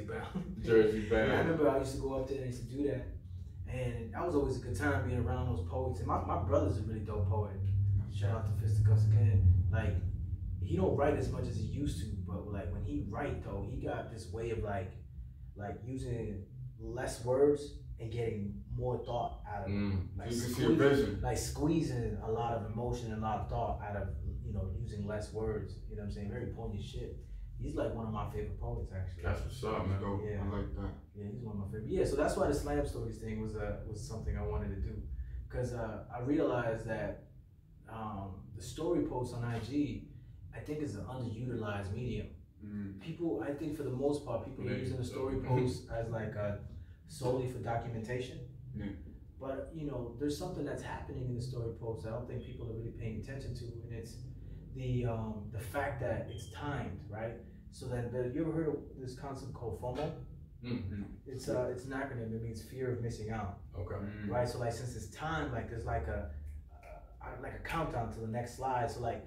bound. Jersey bound. I remember I used to go up there and I used to do that, and that was always a good time being around those poets. And my brother's a really dope poet. Shout out to Fisticuffs again. Like, he don't write as much as he used to, but like when he write though, he got this way of like using less words and getting more thought out of it. Like squeezing a lot of emotion and a lot of thought out of, you know, using less words. You know what I'm saying? Very poignant shit. He's like one of my favorite poets, actually. That's what's up, man. Yeah, I like that. Yeah, he's one of my favorite. Yeah, so that's why the Slam Stories thing was something I wanted to do, because I realized that the story posts on IG, I think, is an underutilized medium. People, I think for the most part, people are using the story posts as like solely for documentation. But you know, there's something that's happening in the story posts I don't think people are really paying attention to, and it's the fact that it's timed, right? So that you ever heard of this concept called FOMO? It's an acronym. It means fear of missing out. Okay. Right. So like, since it's timed, like there's like a countdown to the next slide. So like,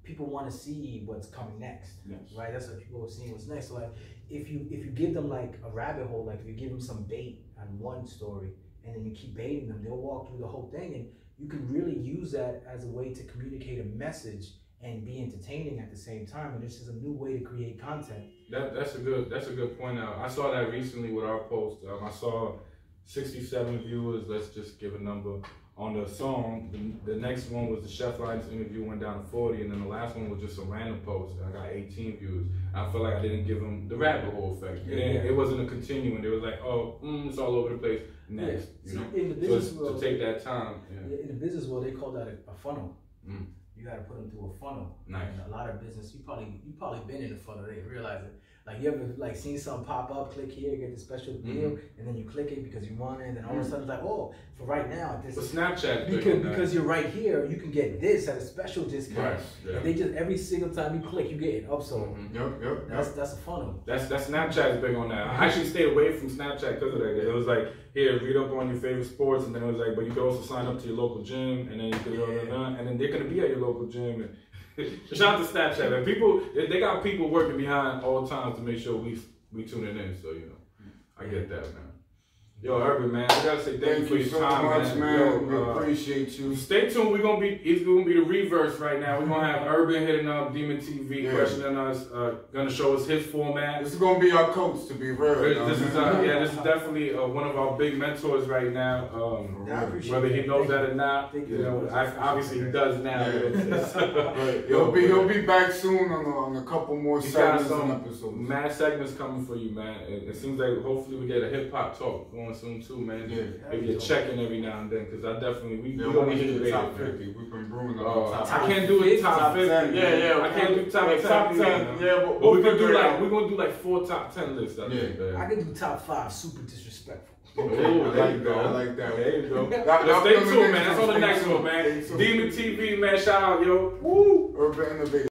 people want to see what's coming next. Right. That's what people are seeing what's next. So like, if you give them like a rabbit hole, like if you give them some bait on one story, and then you keep baiting them, they'll walk through the whole thing, and you can really use that as a way to communicate a message and be entertaining at the same time. And this is a new way to create content. That's a good point out. I saw that recently with our post. I saw 67 viewers. Let's just give a number on the song. The next one was the Chef Lines interview, went down to 40, and then the last one was just a random post. I got 18 views. I feel like I didn't give them the rabbit hole effect. It wasn't a continuing. It was like, oh, it's all over the place. Next, you know. In the business world, to take that time. In the business world, they call that a funnel. You got to put them through a funnel. Nice. And a lot of business, you probably been in a funnel. They realize it. Like, you ever like seen something pop up, click here, get the special deal, and then you click it because you want it, and then all of a sudden it's like, oh, for right now, this is Snapchat because you're right here, you can get this at a special discount. And they just, every single time you click, you get an upsell. That's a funnel. That's Snapchat's big on that. I actually stayed away from Snapchat because of that. It was like, here, read up on your favorite sports, and then it was like, but you could also sign up to your local gym, and then you could and then they're gonna be at your local gym. And shout out to Snapchat, man. People, they got people working behind all times to make sure we tune it in. So you know, I get that, man. Yo, Urban, man, I gotta say thank you for your so time, much, man. We appreciate you. Stay tuned. It's gonna be the reverse right now. We're gonna have Urban hitting up DìmeTv, questioning us, gonna show us his format. This is gonna be our coach, to be real. This is definitely one of our big mentors right now. Whether he knows that or not, you know, obviously he does now. He'll be back soon on a couple more segments and episodes. Mad segments coming for you, man. It seems like hopefully we get a hip hop talk going soon too, man. Maybe a check-in every now and then, because I definitely we don't need to the top 50. We've been brewing the top 50. I can't do it top 50. I can't do top 10. But we're gonna do like 4 top 10 lists. I think. I can do top 5. Super disrespectful. I like that. There you go. Stay tuned, man. That's on the next one, man. DìmeTv, man. Shout out, yo. Woo. Urban Innovator.